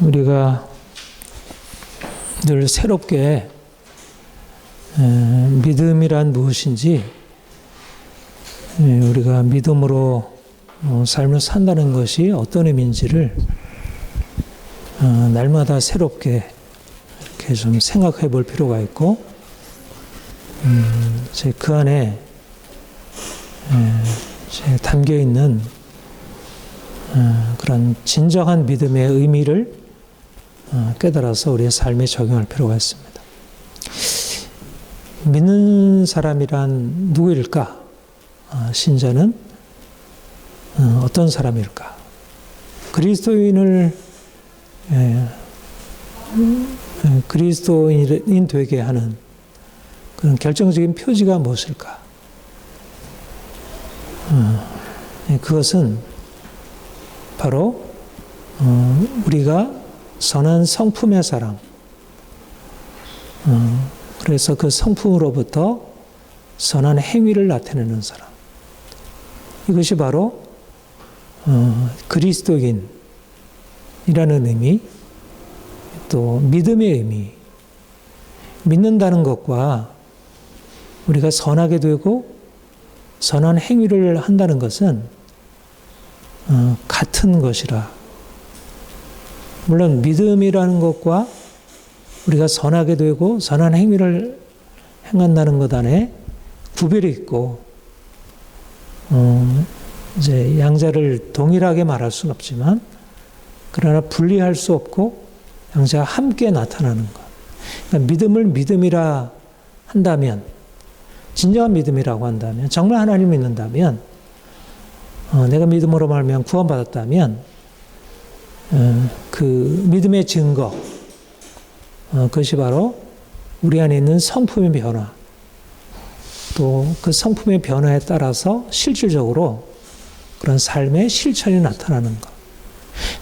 우리가 늘 새롭게 믿음이란 무엇인지, 우리가 믿음으로 삶을 산다는 것이 어떤 의미인지를 날마다 새롭게 이렇게 좀 생각해 볼 필요가 있고, 그 안에 담겨 있는 그런 진정한 믿음의 의미를 깨달아서 우리의 삶에 적용할 필요가 있습니다. 믿는 사람이란 누구일까? 신자는 어떤 사람일까? 그리스도인을 그리스도인 되게 하는 그런 결정적인 표지가 무엇일까? 그것은 바로 우리가 선한 성품의 사람, 그래서 그 성품으로부터 선한 행위를 나타내는 사람, 이것이 바로 그리스도인이라는 의미, 또 믿음의 의미, 믿는다는 것과 우리가 선하게 되고 선한 행위를 한다는 것은 같은 것이라. 물론 믿음이라는 것과 우리가 선하게 되고 선한 행위를 행한다는 것 안에 구별이 있고, 이제 양자를 동일하게 말할 수는 없지만, 그러나 분리할 수 없고 양자가 함께 나타나는 것. 그러니까 믿음을 믿음이라 한다면, 진정한 믿음이라고 한다면, 정말 하나님을 믿는다면, 내가 믿음으로 말하면 구원받았다면, 그 믿음의 증거, 그것이 바로 우리 안에 있는 성품의 변화, 또 그 성품의 변화에 따라서 실질적으로 그런 삶의 실천이 나타나는 것.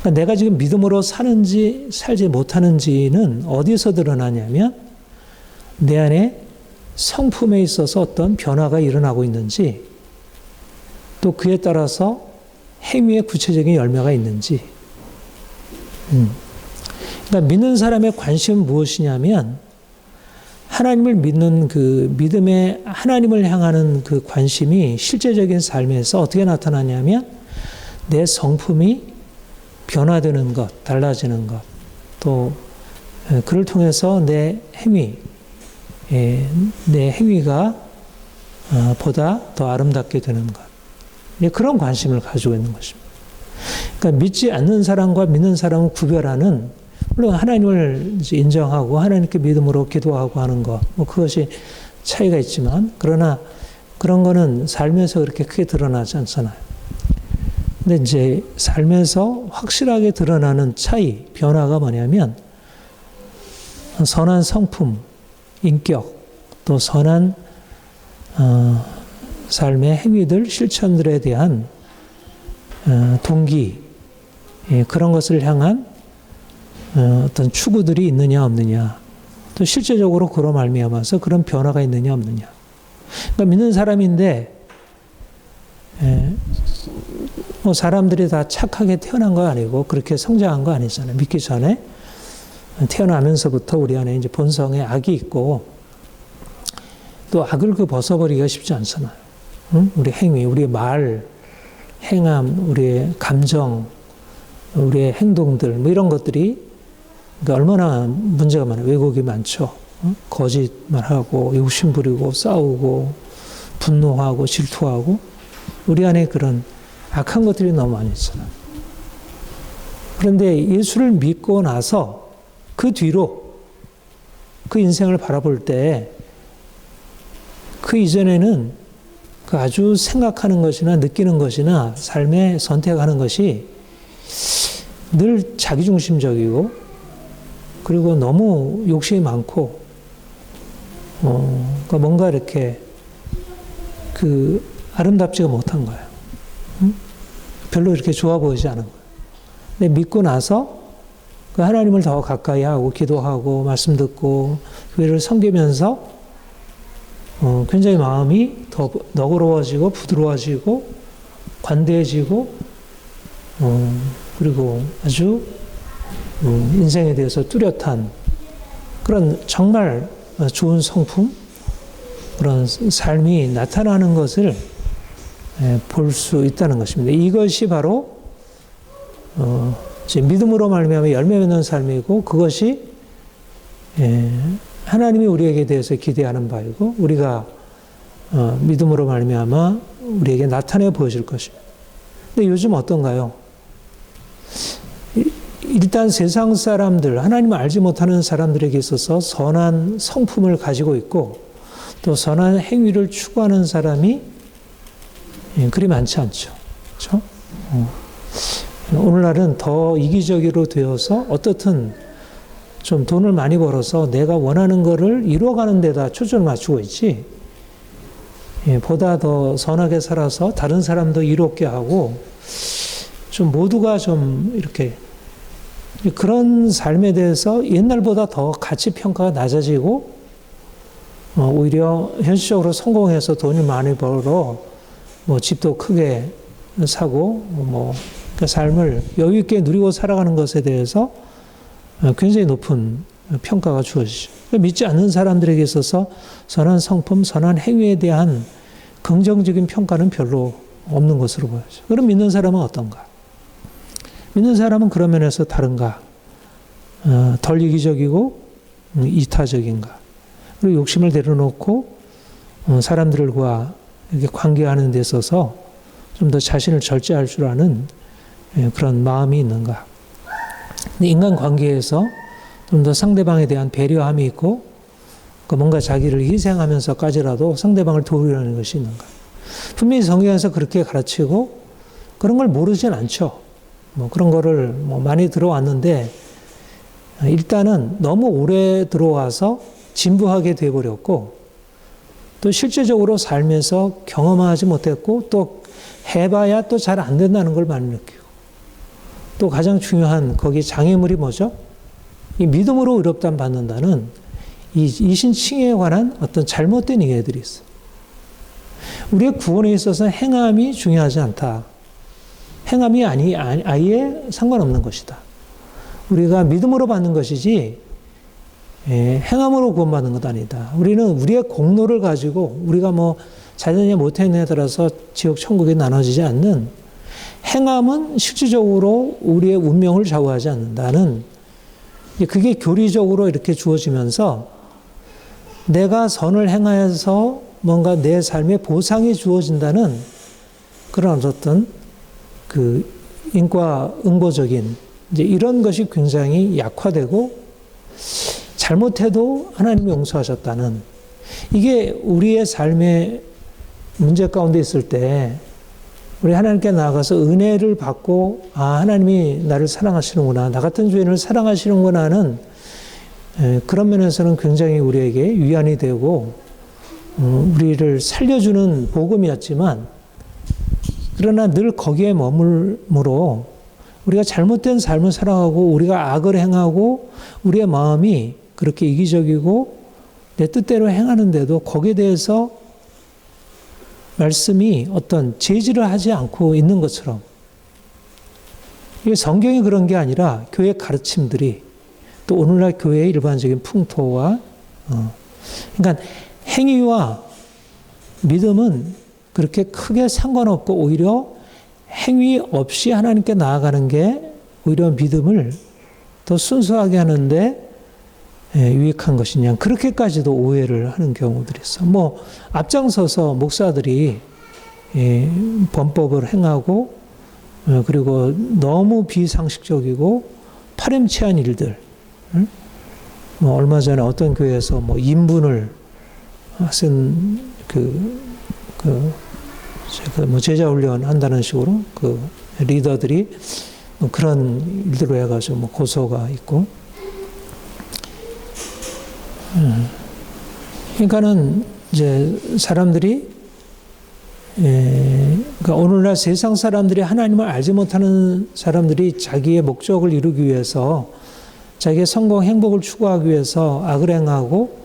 그러니까 내가 지금 믿음으로 사는지 살지 못하는지는 어디서 드러나냐면, 내 안에 성품에 있어서 어떤 변화가 일어나고 있는지, 또 그에 따라서 행위의 구체적인 열매가 있는지. 그러니까 믿는 사람의 관심은 무엇이냐면, 하나님을 믿는 그 믿음의 하나님을 향하는 그 관심이 실제적인 삶에서 어떻게 나타나냐면, 내 성품이 변화되는 것, 달라지는 것, 또 그를 통해서 내 행위가 보다 더 아름답게 되는 것. 그런 관심을 가지고 있는 것입니다. 그러니까 믿지 않는 사람과 믿는 사람을 구별하는, 물론 하나님을 인정하고 하나님께 믿음으로 기도하고 하는 것, 그것이 차이가 있지만, 그러나 그런 거는 삶에서 그렇게 크게 드러나지 않잖아요. 근데 이제 삶에서 확실하게 드러나는 차이, 변화가 뭐냐면, 선한 성품, 인격, 또 선한 삶의 행위들, 실천들에 대한 동기, 그런 것을 향한 어떤 추구들이 있느냐 없느냐, 또 실제적으로 그로 말미암아서 그런 변화가 있느냐 없느냐. 그러니까 믿는 사람인데 뭐 사람들이 다 착하게 태어난 거 아니고 그렇게 성장한 거 아니잖아요. 믿기 전에 태어나면서부터 우리 안에 이제 본성에 악이 있고, 또 악을 벗어버리기가 쉽지 않잖아요. 우리 행위, 우리의 말, 행함, 우리의 감정, 우리의 행동들, 뭐 이런 것들이 그러니까 얼마나 문제가 많아요. 왜곡이 많죠. 거짓말하고, 욕심 부리고, 싸우고, 분노하고, 질투하고, 우리 안에 그런 악한 것들이 너무 많이 있잖아요. 그런데 예수를 믿고 나서 그 뒤로 그 인생을 바라볼 때, 그 이전에는 그 아주 생각하는 것이나 느끼는 것이나 삶에 선택하는 것이 늘 자기중심적이고, 그리고 너무 욕심이 많고, 그러니까 뭔가 이렇게 아름답지가 못한 거예요. 별로 이렇게 좋아 보이지 않은 거예요. 근데 믿고 나서 그 하나님을 더 가까이 하고, 기도하고, 말씀 듣고, 교회를 섬기면서 굉장히 마음이 더 너그러워지고, 부드러워지고, 관대해지고, 그리고 아주 인생에 대해서 뚜렷한 그런 정말 좋은 성품, 그런 삶이 나타나는 것을 볼 수 있다는 것입니다. 이것이 바로 믿음으로 말미암아 열매 맺는 삶이고, 그것이 하나님이 우리에게 대해서 기대하는 바이고, 우리가 믿음으로 말미암아 우리에게 나타내 보여질 것입니다. 근데 요즘 어떤가요? 일단 세상 사람들, 하나님을 알지 못하는 사람들에게 있어서 선한 성품을 가지고 있고, 또 선한 행위를 추구하는 사람이 그리 많지 않죠. 그렇죠? 오늘날은 더 이기적으로 되어서 어떻든 좀 돈을 많이 벌어서 내가 원하는 거를 이루어가는 데다 초점을 맞추고 있지, 보다 더 선하게 살아서 다른 사람도 이롭게 하고, 좀 모두가 좀 이렇게 그런 삶에 대해서 옛날보다 더 가치 평가가 낮아지고, 오히려 현실적으로 성공해서 돈을 많이 벌어 집도 크게 사고 그 삶을 여유 있게 누리고 살아가는 것에 대해서 굉장히 높은 평가가 주어지죠. 믿지 않는 사람들에게 있어서 선한 성품, 선한 행위에 대한 긍정적인 평가는 별로 없는 것으로 보여져. 그럼 믿는 사람은 어떤가? 믿는 사람은 그런 면에서 다른가? 덜 이기적이고 이타적인가? 그리고 욕심을 내려놓고 사람들과 이렇게 관계하는 데 있어서 좀 더 자신을 절제할 줄 아는 그런 마음이 있는가? 인간 관계에서 좀 더 상대방에 대한 배려함이 있고, 뭔가 자기를 희생하면서까지라도 상대방을 도우려는 것이 있는가? 분명히 성경에서 그렇게 가르치고 그런 걸 모르진 않죠. 그런 거를 많이 들어왔는데, 일단은 너무 오래 들어와서 진부하게 돼버렸고, 또 실제적으로 삶에서 경험하지 못했고, 또 해봐야 또 잘 안 된다는 걸 많이 느끼고, 또 가장 중요한 거기 장애물이 뭐죠? 이 믿음으로 의롭다함 받는다는 이 신칭에 관한 어떤 잘못된 이해들이 있어요. 우리의 구원에 있어서 행함이 중요하지 않다. 행함이 아예 상관없는 것이다. 우리가 믿음으로 받는 것이지 행함으로 구원받는 것 아니다. 우리는 우리의 공로를 가지고 우리가 잘했느냐 못했느냐에 따라서 지옥 천국이 나눠지지 않는, 행함은 실질적으로 우리의 운명을 좌우하지 않는다는, 그게 교리적으로 이렇게 주어지면서 내가 선을 행하여서 뭔가 내 삶에 보상이 주어진다는 그런 어떤 그 인과응보적인 이런 것이 굉장히 약화되고, 잘못해도 하나님이 용서하셨다는, 이게 우리의 삶의 문제 가운데 있을 때 우리 하나님께 나아가서 은혜를 받고, 하나님이 나를 사랑하시는구나, 나 같은 죄인을 사랑하시는구나 하는 그런 면에서는 굉장히 우리에게 위안이 되고 우리를 살려주는 복음이었지만, 그러나 늘 거기에 머물므로 우리가 잘못된 삶을 살아가고 우리가 악을 행하고 우리의 마음이 그렇게 이기적이고 내 뜻대로 행하는데도 거기에 대해서 말씀이 어떤 제지를 하지 않고 있는 것처럼, 이게 성경이 그런 게 아니라 교회 가르침들이, 또 오늘날 교회의 일반적인 풍토와 그러니까 행위와 믿음은 그렇게 크게 상관없고, 오히려 행위 없이 하나님께 나아가는 게 오히려 믿음을 더 순수하게 하는데 유익한 것이냐, 그렇게까지도 오해를 하는 경우들이 있어. 앞장서서 목사들이 범법을 행하고, 그리고 너무 비상식적이고 파렴치한 일들, 얼마 전에 어떤 교회에서 인분을 쓴 제자 훈련 한다는 식으로 리더들이 그런 일들로 해가지고 고소가 있고, 그러니까는 이제 사람들이, 그러니까 오늘날 세상 사람들이 하나님을 알지 못하는 사람들이 자기의 목적을 이루기 위해서, 자기의 성공, 행복을 추구하기 위해서 악을 행하고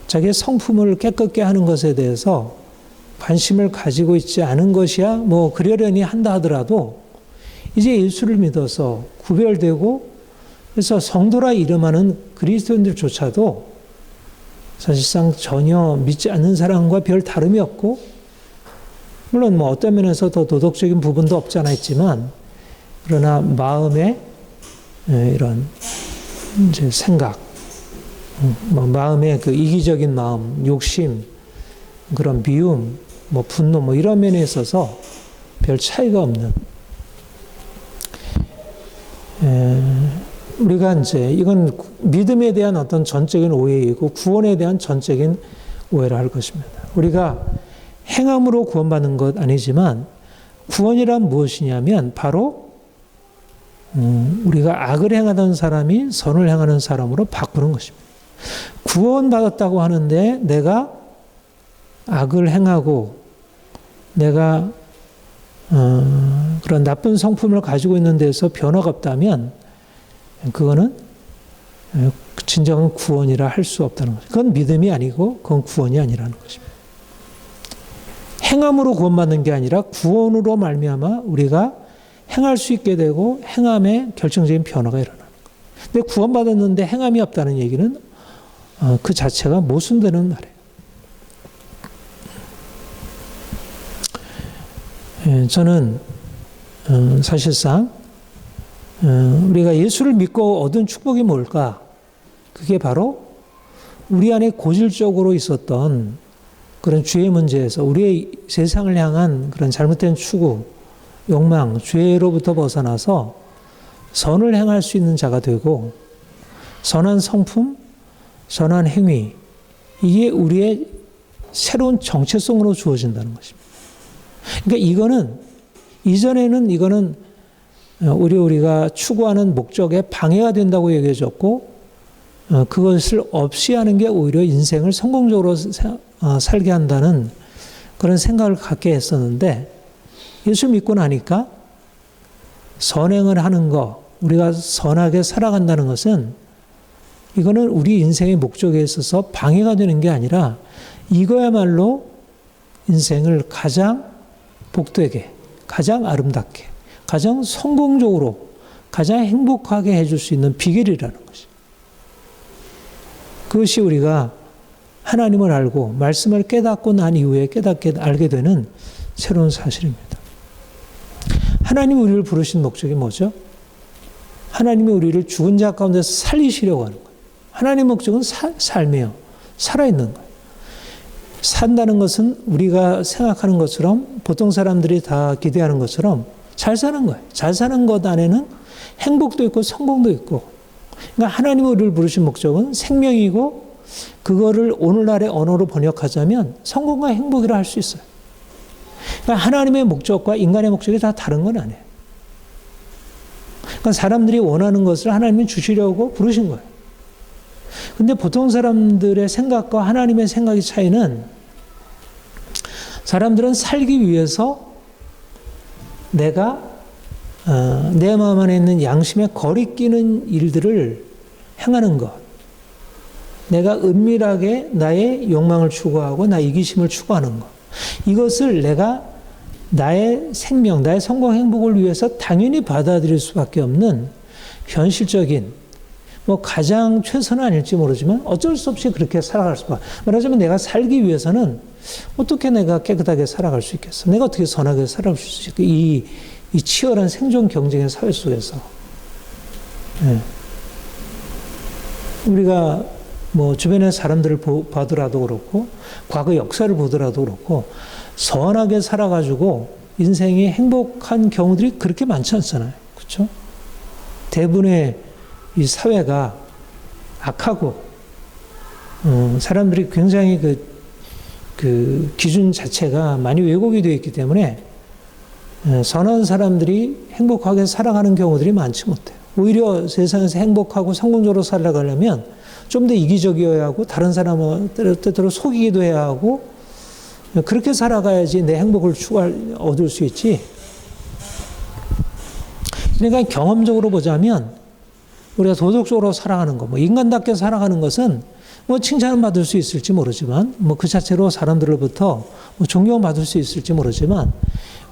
자기의 성품을 깨끗게 하는 것에 대해서 관심을 가지고 있지 않은 것이야 그러려니 한다 하더라도, 이제 예수를 믿어서 구별되고 그래서 성도라 이름하는 그리스도인들조차도 사실상 전혀 믿지 않는 사람과 별 다름이 없고, 물론 뭐 어떤 면에서 더 도덕적인 부분도 없지 않아 있지만, 그러나 마음에 이런 이제 생각, 마음의 그 이기적인 마음, 욕심, 그런 미움, 뭐 분노, 뭐 이런 면에 있어서 별 차이가 없는, 우리가 이제 이건 믿음에 대한 어떤 전적인 오해이고 구원에 대한 전적인 오해를 할 것입니다. 우리가 행함으로 구원받는 것 아니지만 구원이란 무엇이냐면 바로 우리가 악을 행하던 사람이 선을 행하는 사람으로 바꾸는 것입니다. 구원받았다고 하는데 내가 악을 행하고 내가 그런 나쁜 성품을 가지고 있는 데서 변화가 없다면 그거는 진정한 구원이라 할 수 없다는 거죠. 그건 믿음이 아니고 그건 구원이 아니라는 것입니다. 행함으로 구원받는 게 아니라 구원으로 말미암아 우리가 행할 수 있게 되고 행함에 결정적인 변화가 일어나는 거예요. 근데 구원받았는데 행함이 없다는 얘기는 그 자체가 모순되는 말이에요. 저는 사실상 우리가 예수를 믿고 얻은 축복이 뭘까? 그게 바로 우리 안에 고질적으로 있었던 그런 죄의 문제에서 우리의 세상을 향한 그런 잘못된 추구, 욕망, 죄로부터 벗어나서 선을 행할 수 있는 자가 되고 선한 성품, 선한 행위, 이게 우리의 새로운 정체성으로 주어진다는 것입니다. 그러니까 이전에는 이거는 오히려 우리가 추구하는 목적에 방해가 된다고 얘기해 줬고, 그것을 없이 하는 게 오히려 인생을 성공적으로 살게 한다는 그런 생각을 갖게 했었는데, 예수 믿고 나니까 선행을 하는 거, 우리가 선하게 살아간다는 것은 이거는 우리 인생의 목적에 있어서 방해가 되는 게 아니라 이거야말로 인생을 가장 복되게, 가장 아름답게, 가장 성공적으로, 가장 행복하게 해줄 수 있는 비결이라는 것이. 그것이 우리가 하나님을 알고 말씀을 깨닫고 난 이후에 알게 되는 새로운 사실입니다. 하나님이 우리를 부르신 목적이 뭐죠? 하나님이 우리를 죽은 자 가운데서 살리시려고 하는 거예요. 하나님의 목적은 삶이에요. 살아있는 거예요. 산다는 것은 우리가 생각하는 것처럼, 보통 사람들이 다 기대하는 것처럼 잘 사는 거예요. 잘 사는 것 안에는 행복도 있고 성공도 있고, 그러니까 하나님이 우리를 부르신 목적은 생명이고, 그거를 오늘날의 언어로 번역하자면 성공과 행복이라 할 수 있어요. 그러니까 하나님의 목적과 인간의 목적이 다 다른 건 아니에요. 그러니까 사람들이 원하는 것을 하나님이 주시려고 부르신 거예요. 근데 보통 사람들의 생각과 하나님의 생각의 차이는, 사람들은 살기 위해서 내가 내 마음 안에 있는 양심에 거리끼는 일들을 행하는 것, 내가 은밀하게 나의 욕망을 추구하고 나의 이기심을 추구하는 것, 이것을 내가 나의 생명, 나의 성공 행복을 위해서 당연히 받아들일 수밖에 없는 현실적인, 뭐 가장 최선은 아닐지 모르지만 어쩔 수 없이 그렇게 살아갈 수밖에. 말하자면 내가 살기 위해서는 어떻게 내가 깨끗하게 살아갈 수 있겠어? 내가 어떻게 선하게 살아갈 수 있겠어? 이 치열한 생존 경쟁의 사회 속에서. 우리가 뭐 주변의 사람들을 봐더라도 그렇고, 과거 역사를 보더라도 그렇고, 선하게 살아가지고 인생이 행복한 경우들이 그렇게 많지 않잖아요. 그렇죠? 대부분의 이 사회가 악하고, 사람들이 굉장히 그 기준 자체가 많이 왜곡이 되어 있기 때문에 선한 사람들이 행복하게 살아가는 경우들이 많지 못해요. 오히려 세상에서 행복하고 성공적으로 살아가려면 좀 더 이기적이어야 하고, 다른 사람을 때때로 속이기도 해야 하고, 그렇게 살아가야지 내 행복을 얻을 수 있지. 그러니까 경험적으로 보자면 우리가 도덕적으로 살아가는 것, 뭐 인간답게 살아가는 것은 뭐 칭찬은 받을 수 있을지 모르지만, 뭐 그 자체로 사람들로부터 뭐 존경받을 수 있을지 모르지만,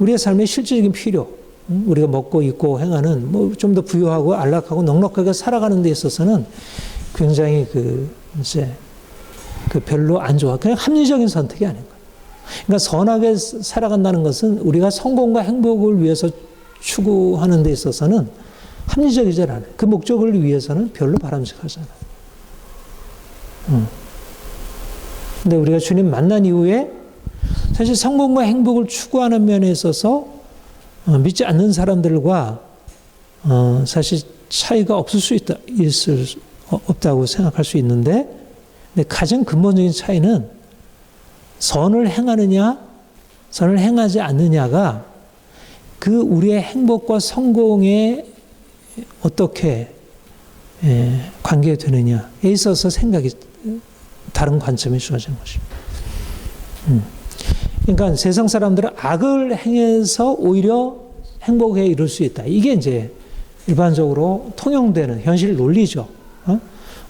우리의 삶의 실질적인 필요, 우리가 먹고 입고 행하는 뭐 좀 더 부유하고 안락하고 넉넉하게 살아가는 데 있어서는 굉장히 이제 별로 안 좋아. 그냥 합리적인 선택이 아닌 거예요. 그러니까 선하게 살아간다는 것은 우리가 성공과 행복을 위해서 추구하는 데 있어서는 합리적이지 않아요. 그 목적을 위해서는 별로 바람직하잖아요. 근데 우리가 주님 만난 이후에 사실 성공과 행복을 추구하는 면에 있어서 믿지 않는 사람들과 사실 차이가 없다고 생각할 수 있는데, 근데 가장 근본적인 차이는 선을 행하느냐, 선을 행하지 않느냐가 그 우리의 행복과 성공에 어떻게 관계되느냐에 있어서 생각이 다른 관점이 주어진 것입니다. 그러니까 세상 사람들은 악을 행해서 오히려 행복에 이룰 수 있다. 이게 이제 일반적으로 통용되는 현실 논리죠.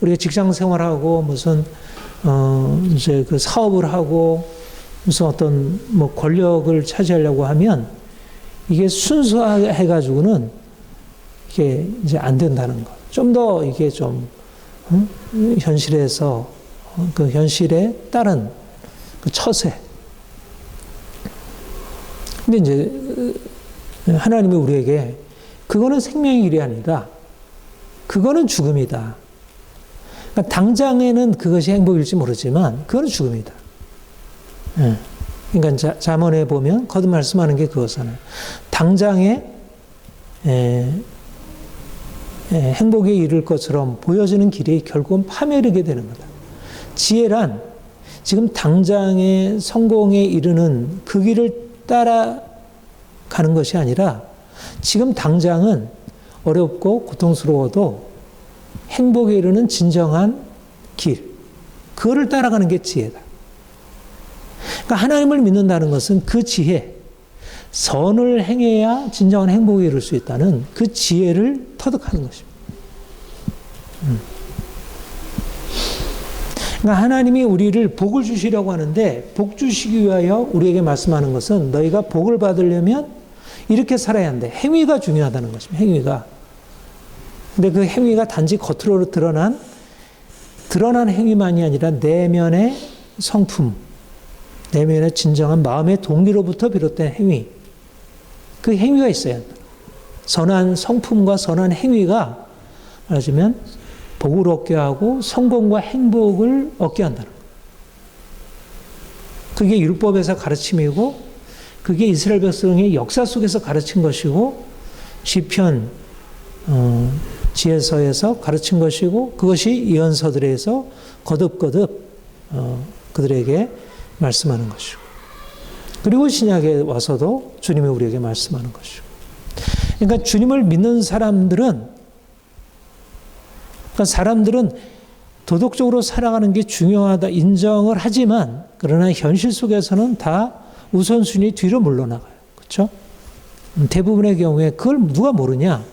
우리가 직장 생활하고 무슨 이제 그 사업을 하고 무슨 어떤 뭐 권력을 차지하려고 하면 이게 순수해 가지고는 이게 이제 안 된다는 것. 좀 더 이게 좀 현실에서 그 현실에 따른 그 처세. 근데 이제 하나님이 우리에게 그거는 생명의 길이 아니다. 그거는 죽음이다. 그러니까 당장에는 그것이 행복일지 모르지만 그거는 죽음이다. 그러니까 잠언에 보면 거듭 말씀하는 게 그거잖아요. 당장에 행복에 이를 것처럼 보여지는 길이 결국은 파멸에 이르게 되는 거다. 지혜란 지금 당장의 성공에 이르는 그 길을 따라가는 것이 아니라 지금 당장은 어렵고 고통스러워도 행복에 이르는 진정한 길, 그거를 따라가는 게 지혜다. 그러니까 하나님을 믿는다는 것은 그 지혜, 선을 행해야 진정한 행복에 이룰 수 있다는 그 지혜를 터득하는 것입니다. 그러니까 하나님이 우리를 복을 주시려고 하는데 복 주시기 위하여 우리에게 말씀하는 것은 너희가 복을 받으려면 이렇게 살아야 한대. 행위가 중요하다는 것입니다. 행위가. 근데 그 행위가 단지 겉으로 드러난 행위만이 아니라 내면의 성품, 내면의 진정한 마음의 동기로부터 비롯된 행위, 그 행위가 있어야 한다. 선한 성품과 선한 행위가 말하자면 복을 얻게 하고 성공과 행복을 얻게 한다는 거예요. 그게 율법에서 가르침이고 그게 이스라엘 백성의 역사 속에서 가르친 것이고 시편 지혜서에서 가르친 것이고 그것이 예언서들에서 거듭거듭 그들에게 말씀하는 것이고 그리고 신약에 와서도 주님이 우리에게 말씀하는 것이고 그러니까 주님을 믿는 사람들은 도덕적으로 살아가는 게 중요하다 인정을 하지만 그러나 현실 속에서는 다 우선순위 뒤로 물러나가요. 그렇죠? 대부분의 경우에 그걸 누가 모르냐?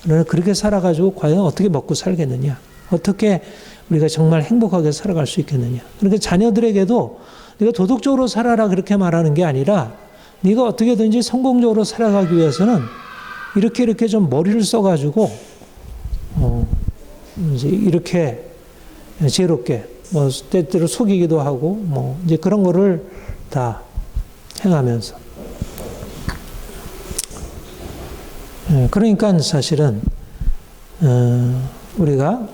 그러나 그렇게 살아가지고 과연 어떻게 먹고 살겠느냐? 어떻게 우리가 정말 행복하게 살아갈 수 있겠느냐? 그러니까 자녀들에게도 네가 도덕적으로 살아라 그렇게 말하는 게 아니라 네가 어떻게든지 성공적으로 살아가기 위해서는 이렇게 좀 머리를 써가지고 이제 이렇게 지혜롭게 뭐 때때로 속이기도 하고 뭐 이제 그런 거를 다 행하면서 그러니까 사실은 우리가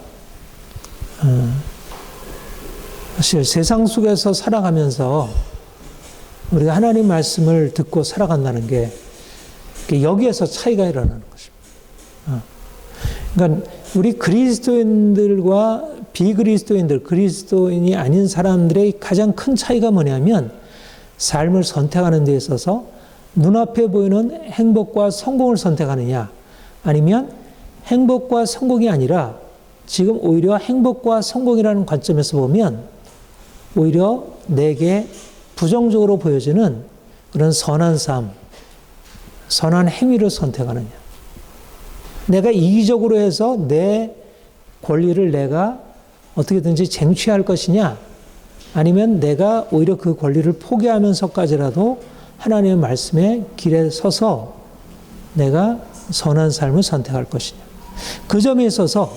사실 세상 속에서 살아가면서 우리가 하나님 말씀을 듣고 살아간다는 게 여기에서 차이가 일어나는 것입니다. 그러니까 우리 그리스도인들과 비그리스도인들, 그리스도인이 아닌 사람들의 가장 큰 차이가 뭐냐면 삶을 선택하는 데 있어서 눈앞에 보이는 행복과 성공을 선택하느냐 아니면 행복과 성공이 아니라 지금 오히려 행복과 성공이라는 관점에서 보면 오히려 내게 부정적으로 보여지는 그런 선한 삶, 선한 행위를 선택하느냐. 내가 이기적으로 해서 내 권리를 내가 어떻게든지 쟁취할 것이냐 아니면 내가 오히려 그 권리를 포기하면서까지라도 하나님의 말씀의 길에 서서 내가 선한 삶을 선택할 것이냐. 그 점에 있어서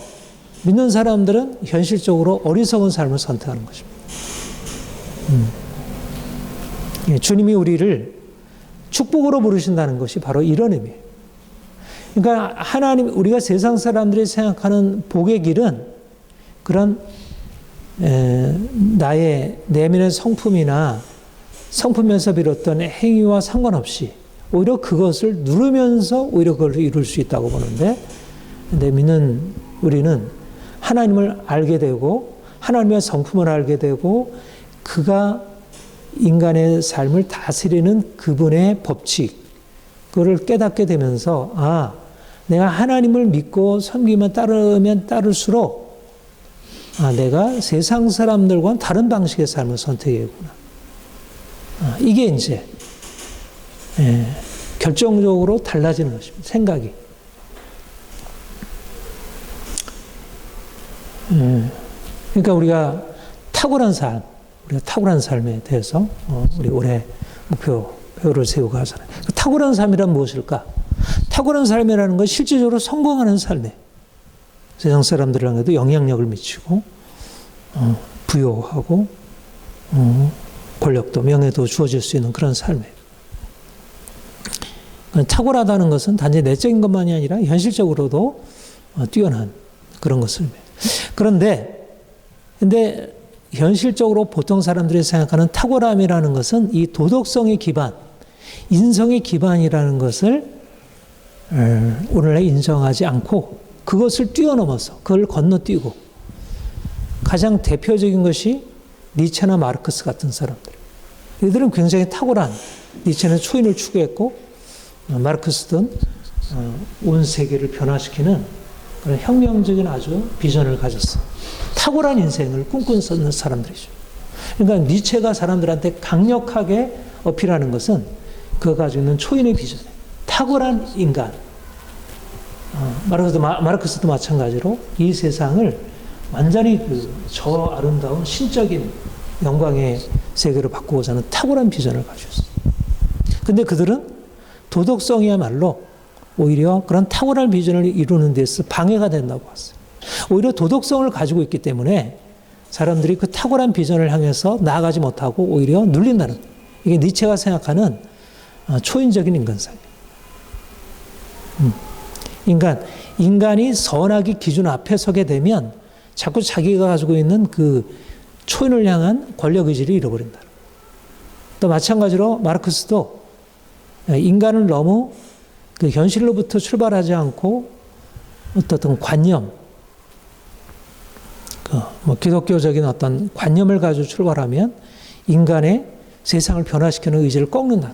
믿는 사람들은 현실적으로 어리석은 삶을 선택하는 것입니다. 주님이 우리를 축복으로 부르신다는 것이 바로 이런 의미예요. 그러니까 하나님, 우리가 세상 사람들이 생각하는 복의 길은 그런 나의 내면의 성품이나 성품에서 비롯된 행위와 상관없이 오히려 그것을 누르면서 오히려 그걸 이룰 수 있다고 보는데, 근데 믿는 우리는 하나님을 알게 되고 하나님의 성품을 알게 되고 그가 인간의 삶을 다스리는 그분의 법칙, 그걸 깨닫게 되면서 내가 하나님을 믿고 섬기면 따르면 따를수록 내가 세상 사람들과는 다른 방식의 삶을 선택해야구나. 이게 이제 결정적으로 달라지는 것입니다. 생각이. 그러니까 우리가 탁월한 삶에 대해서 우리 올해 목표를 세우고 하잖아요. 탁월한 삶이란 무엇일까? 탁월한 삶이라는 건 실질적으로 성공하는 삶이에요. 세상 사람들에게도 영향력을 미치고 부여하고 권력도 명예도 주어질 수 있는 그런 삶이에요. 탁월하다는 것은 단지 내적인 것만이 아니라 현실적으로도 뛰어난 그런 것을. 그런데 현실적으로 보통 사람들이 생각하는 탁월함이라는 것은 이 도덕성의 기반, 인성의 기반이라는 것을 오늘날 인정하지 않고 그것을 뛰어넘어서 그걸 건너뛰고 가장 대표적인 것이 니체나 마르크스 같은 사람들. 이들은 굉장히 탁월한, 니체는 초인을 추구했고 마르크스는 온 세계를 변화시키는 그런 혁명적인 아주 비전을 가졌어. 탁월한 인생을 꿈꾸는 사람들이죠. 그러니까 니체가 사람들한테 강력하게 어필하는 것은 그가 가지고 있는 초인의 비전이에요. 탁월한 인간. 마르크스도 마찬가지로 이 세상을 완전히 저 아름다운 신적인 영광의 세계로 바꾸고자 하는 탁월한 비전을 가지고 있어요. 근데 그들은 도덕성이야말로 오히려 그런 탁월한 비전을 이루는 데서 방해가 된다고 봤어요. 오히려 도덕성을 가지고 있기 때문에 사람들이 그 탁월한 비전을 향해서 나아가지 못하고 오히려 눌린다는, 이게 니체가 생각하는 초인적인 인간상이에요. 인간이 선악의 기준 앞에 서게 되면 자꾸 자기가 가지고 있는 그 초인을 향한 권력 의지를 잃어버린다. 또 마찬가지로 마르크스도 인간을 너무 그 현실로부터 출발하지 않고 어떤 관념, 기독교적인 어떤 관념을 가지고 출발하면 인간의 세상을 변화시키는 의지를 꺾는다.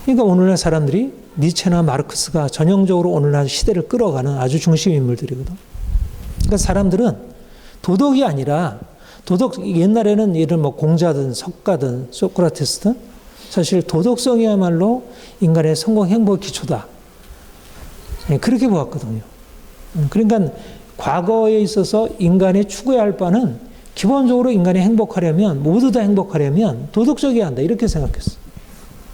그러니까 오늘날 사람들이 니체나 마르크스가 전형적으로 오늘날 시대를 끌어가는 아주 중심 인물들이거든. 그러니까 사람들은 도덕이 아니라 옛날에는 예를 공자든 석가든 소크라테스든 사실 도덕성이야말로 인간의 성공 행복의 기초다. 그렇게 보았거든요. 그러니까 과거에 있어서 인간이 추구해야 할 바는 기본적으로 인간이 행복하려면, 모두 다 행복하려면 도덕적이어야 한다. 이렇게 생각했어요.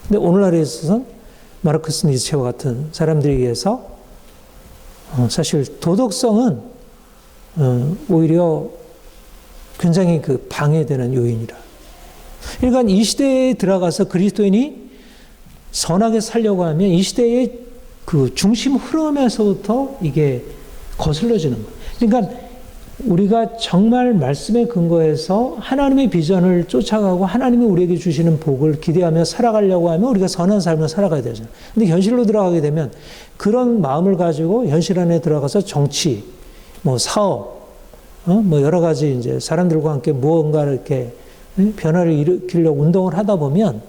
근데 오늘날에 있어서는 마르크스, 니체와 같은 사람들에 의해서 사실 도덕성은 오히려 굉장히 방해되는 요인이라. 그러니까 이 시대에 들어가서 그리스도인이 선하게 살려고 하면 이 시대의 그 중심 흐름에서부터 이게 거슬러지는 거예요. 그러니까 우리가 정말 말씀에 근거해서 하나님의 비전을 쫓아가고 하나님이 우리에게 주시는 복을 기대하며 살아가려고 하면 우리가 선한 삶을 살아가야 되잖아요. 근데 현실로 들어가게 되면 그런 마음을 가지고 현실 안에 들어가서 정치, 사업, 여러 가지 이제 사람들과 함께 무언가 이렇게 변화를 일으키려고 운동을 하다 보면,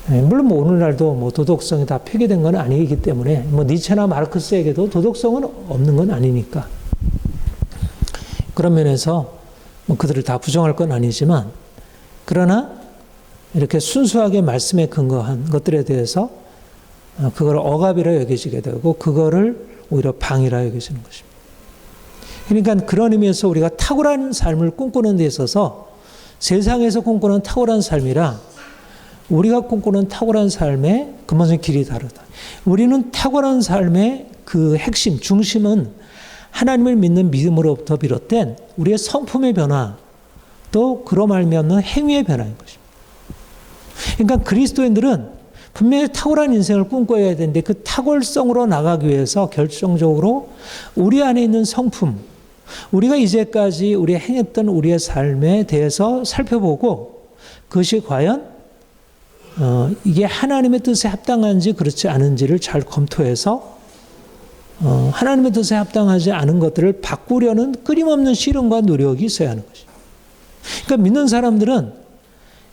물론 오늘날도 도덕성이 다 폐기된 건 아니기 때문에 니체나 마르크스에게도 도덕성은 없는 건 아니니까. 그런 면에서 그들을 다 부정할 건 아니지만, 그러나 이렇게 순수하게 말씀에 근거한 것들에 대해서 그걸 억압이라 여겨지게 되고 그거를 오히려 방이라 여겨지는 것입니다. 그러니까 그런 의미에서 우리가 탁월한 삶을 꿈꾸는 데 있어서 세상에서 꿈꾸는 탁월한 삶이랑 우리가 꿈꾸는 탁월한 삶의 근본적인 길이 다르다. 우리는 탁월한 삶의 그 핵심, 중심은 하나님을 믿는 믿음으로부터 비롯된 우리의 성품의 변화, 또 그로 말미암는 행위의 변화인 것입니다. 그러니까 그리스도인들은 분명히 탁월한 인생을 꿈꿔야 되는데 그 탁월성으로 나가기 위해서 결정적으로 우리 안에 있는 성품, 우리가 이제까지 우리 행했던 우리의 삶에 대해서 살펴보고 그것이 과연 이게 하나님의 뜻에 합당한지 그렇지 않은지를 잘 검토해서 하나님의 뜻에 합당하지 않은 것들을 바꾸려는 끊임없는 실험과 노력이 있어야 하는 것입니다. 그러니까 믿는 사람들은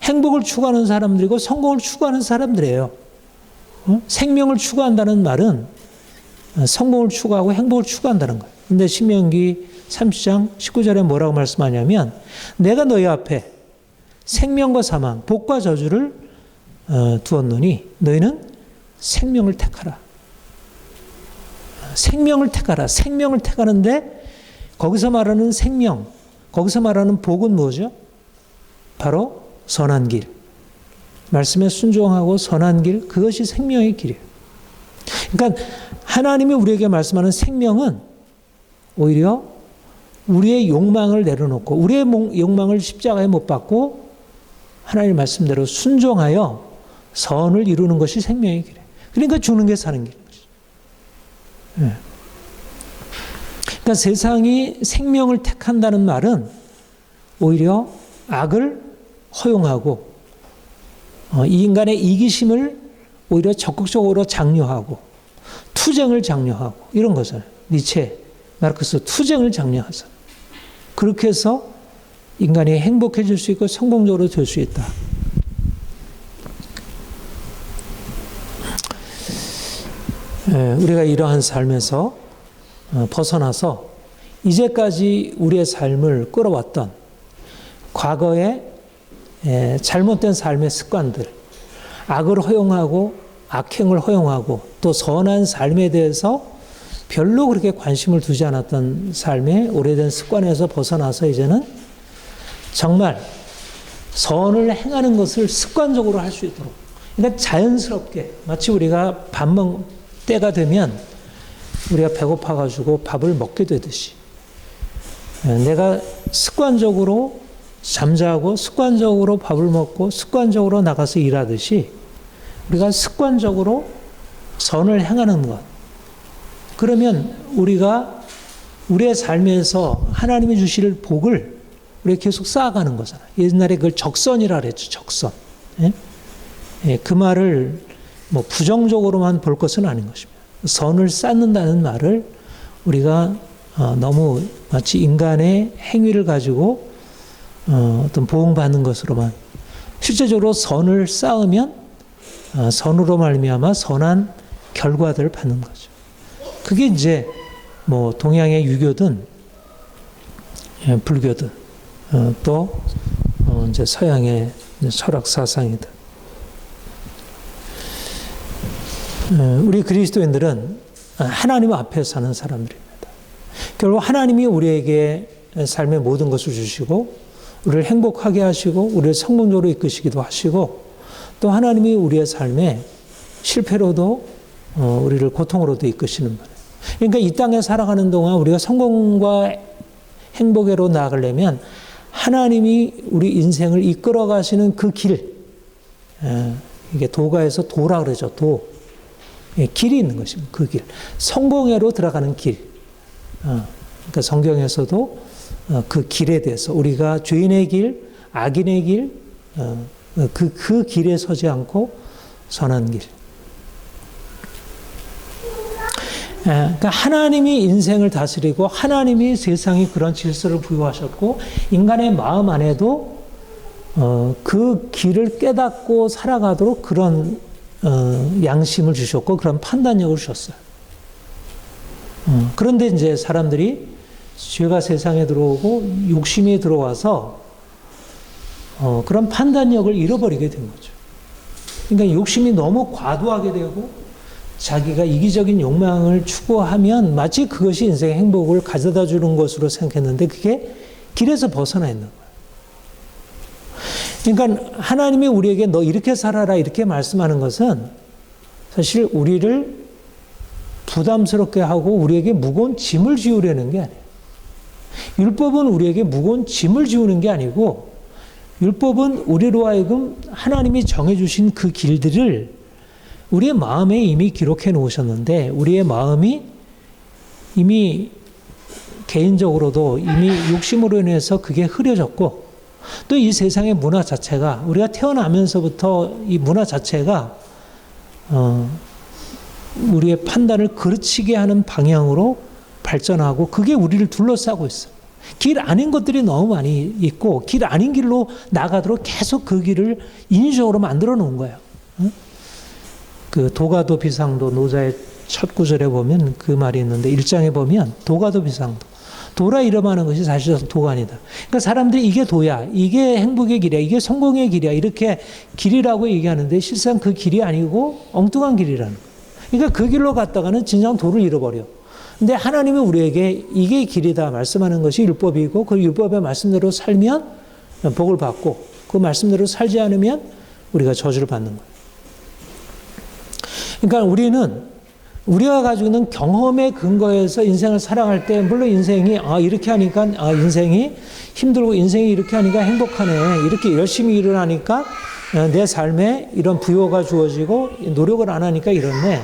행복을 추구하는 사람들이고 성공을 추구하는 사람들이에요. 생명을 추구한다는 말은 성공을 추구하고 행복을 추구한다는 거예요. 근데 신명기 30장 19절에 뭐라고 말씀하냐면 내가 너희 앞에 생명과 사망, 복과 저주를 두었노니 너희는 생명을 택하라. 생명을 택하라. 생명을 택하는데 거기서 말하는 생명, 거기서 말하는 복은 뭐죠? 바로 선한 길. 말씀에 순종하고 선한 길, 그것이 생명의 길이에요. 그러니까 하나님이 우리에게 말씀하는 생명은 오히려 우리의 욕망을 내려놓고 우리의 욕망을 십자가에 못 박고 하나님 말씀대로 순종하여 선을 이루는 것이 생명의 길이에요. 그러니까 주는 게 사는 길인 것이죠. 네. 그러니까 세상이 생명을 택한다는 말은 오히려 악을 허용하고 이 인간의 이기심을 오히려 적극적으로 장려하고 투쟁을 장려하고 이런 것을 니체, 마르크스 투쟁을 장려하죠. 그렇게 해서 인간이 행복해질 수 있고 성공적으로 될 수 있다. 우리가 이러한 삶에서 벗어나서 이제까지 우리의 삶을 끌어왔던 과거의 잘못된 삶의 습관들, 악을 허용하고 악행을 허용하고 또 선한 삶에 대해서 별로 그렇게 관심을 두지 않았던 삶의 오래된 습관에서 벗어나서 이제는 정말 선을 행하는 것을 습관적으로 할 수 있도록, 그러니까 자연스럽게 마치 우리가 밥 먹을 때가 되면 우리가 배고파가지고 밥을 먹게 되듯이 내가 습관적으로 잠자고 습관적으로 밥을 먹고 습관적으로 나가서 일하듯이 우리가 습관적으로 선을 행하는 것. 그러면 우리가 우리의 삶에서 하나님이 주실 복을 우리가 계속 쌓아가는 거잖아요. 옛날에 그걸 적선이라 그랬죠. 적선. 예? 그 말을 뭐 부정적으로만 볼 것은 아닌 것입니다. 선을 쌓는다는 말을 우리가 너무 마치 인간의 행위를 가지고 어떤 보응받는 것으로만, 실제적으로 선을 쌓으면 선으로 말미암아 선한 결과들을 받는 거죠. 그게 이제 뭐 동양의 유교든 불교든 또 이제 서양의 철학 사상이든 우리 그리스도인들은 하나님 앞에 사는 사람들입니다. 결국 하나님이 우리에게 삶의 모든 것을 주시고 우리를 행복하게 하시고 우리를 성공적으로 이끄시기도 하시고 또 하나님이 우리의 삶에 실패로도 우리를 고통으로도 이끄시는 거예요. 그러니까 이 땅에 살아가는 동안 우리가 성공과 행복으로 나아가려면 하나님이 우리 인생을 이끌어 가시는 그 길, 이게 도가에서 도라 그러죠. 도. 길이 있는 것입니다. 그 길. 성공회로 들어가는 길. 그러니까 성경에서도 그 길에 대해서 우리가 죄인의 길, 악인의 길, 그 길에 서지 않고 선한 길. 그러니까 하나님이 인생을 다스리고 하나님이 세상에 그런 질서를 부여하셨고 인간의 마음 안에도 그 길을 깨닫고 살아가도록 그런 양심을 주셨고 그런 판단력을 주셨어요. 그런데 이제 사람들이 죄가 세상에 들어오고 욕심이 들어와서 그런 판단력을 잃어버리게 된 거죠. 그러니까 욕심이 너무 과도하게 되고 자기가 이기적인 욕망을 추구하면 마치 그것이 인생의 행복을 가져다 주는 것으로 생각했는데 그게 길에서 벗어나 있는 거예요. 그러니까 하나님이 우리에게 너 이렇게 살아라 이렇게 말씀하는 것은 사실 우리를 부담스럽게 하고 우리에게 무거운 짐을 지우려는 게 아니에요. 율법은 우리에게 무거운 짐을 지우는 게 아니고 율법은 우리로 하여금 하나님이 정해주신 그 길들을 우리의 마음에 이미 기록해 놓으셨는데 우리의 마음이 이미 개인적으로도 이미 욕심으로 인해서 그게 흐려졌고 또 이 세상의 문화 자체가 우리가 태어나면서부터 이 문화 자체가 우리의 판단을 그르치게 하는 방향으로 발전하고 그게 우리를 둘러싸고 있어요. 길 아닌 것들이 너무 많이 있고 길 아닌 길로 나가도록 계속 그 길을 인위적으로 만들어 놓은 거예요. 그 도가도 비상도 노자의 첫 구절에 보면 그 말이 있는데 1장에 보면 도가도 비상도 도라 이름하는 것이 사실 도가 아니다. 그러니까 사람들이 이게 도야, 이게 행복의 길이야, 이게 성공의 길이야 이렇게 길이라고 얘기하는데 실상 그 길이 아니고 엉뚱한 길이라는 거예요. 그러니까 그 길로 갔다가는 진정 도를 잃어버려. 근데 하나님이 우리에게 이게 길이다 말씀하는 것이 율법이고 그 율법의 말씀대로 살면 복을 받고 그 말씀대로 살지 않으면 우리가 저주를 받는 거예요. 그러니까 우리가 가지고 있는 경험의 근거에서 인생을 살아갈 때 물론 인생이 이렇게 하니까 인생이 힘들고 인생이 이렇게 하니까 행복하네. 이렇게 열심히 일을 하니까 내 삶에 이런 부여가 주어지고 노력을 안 하니까 이렇네.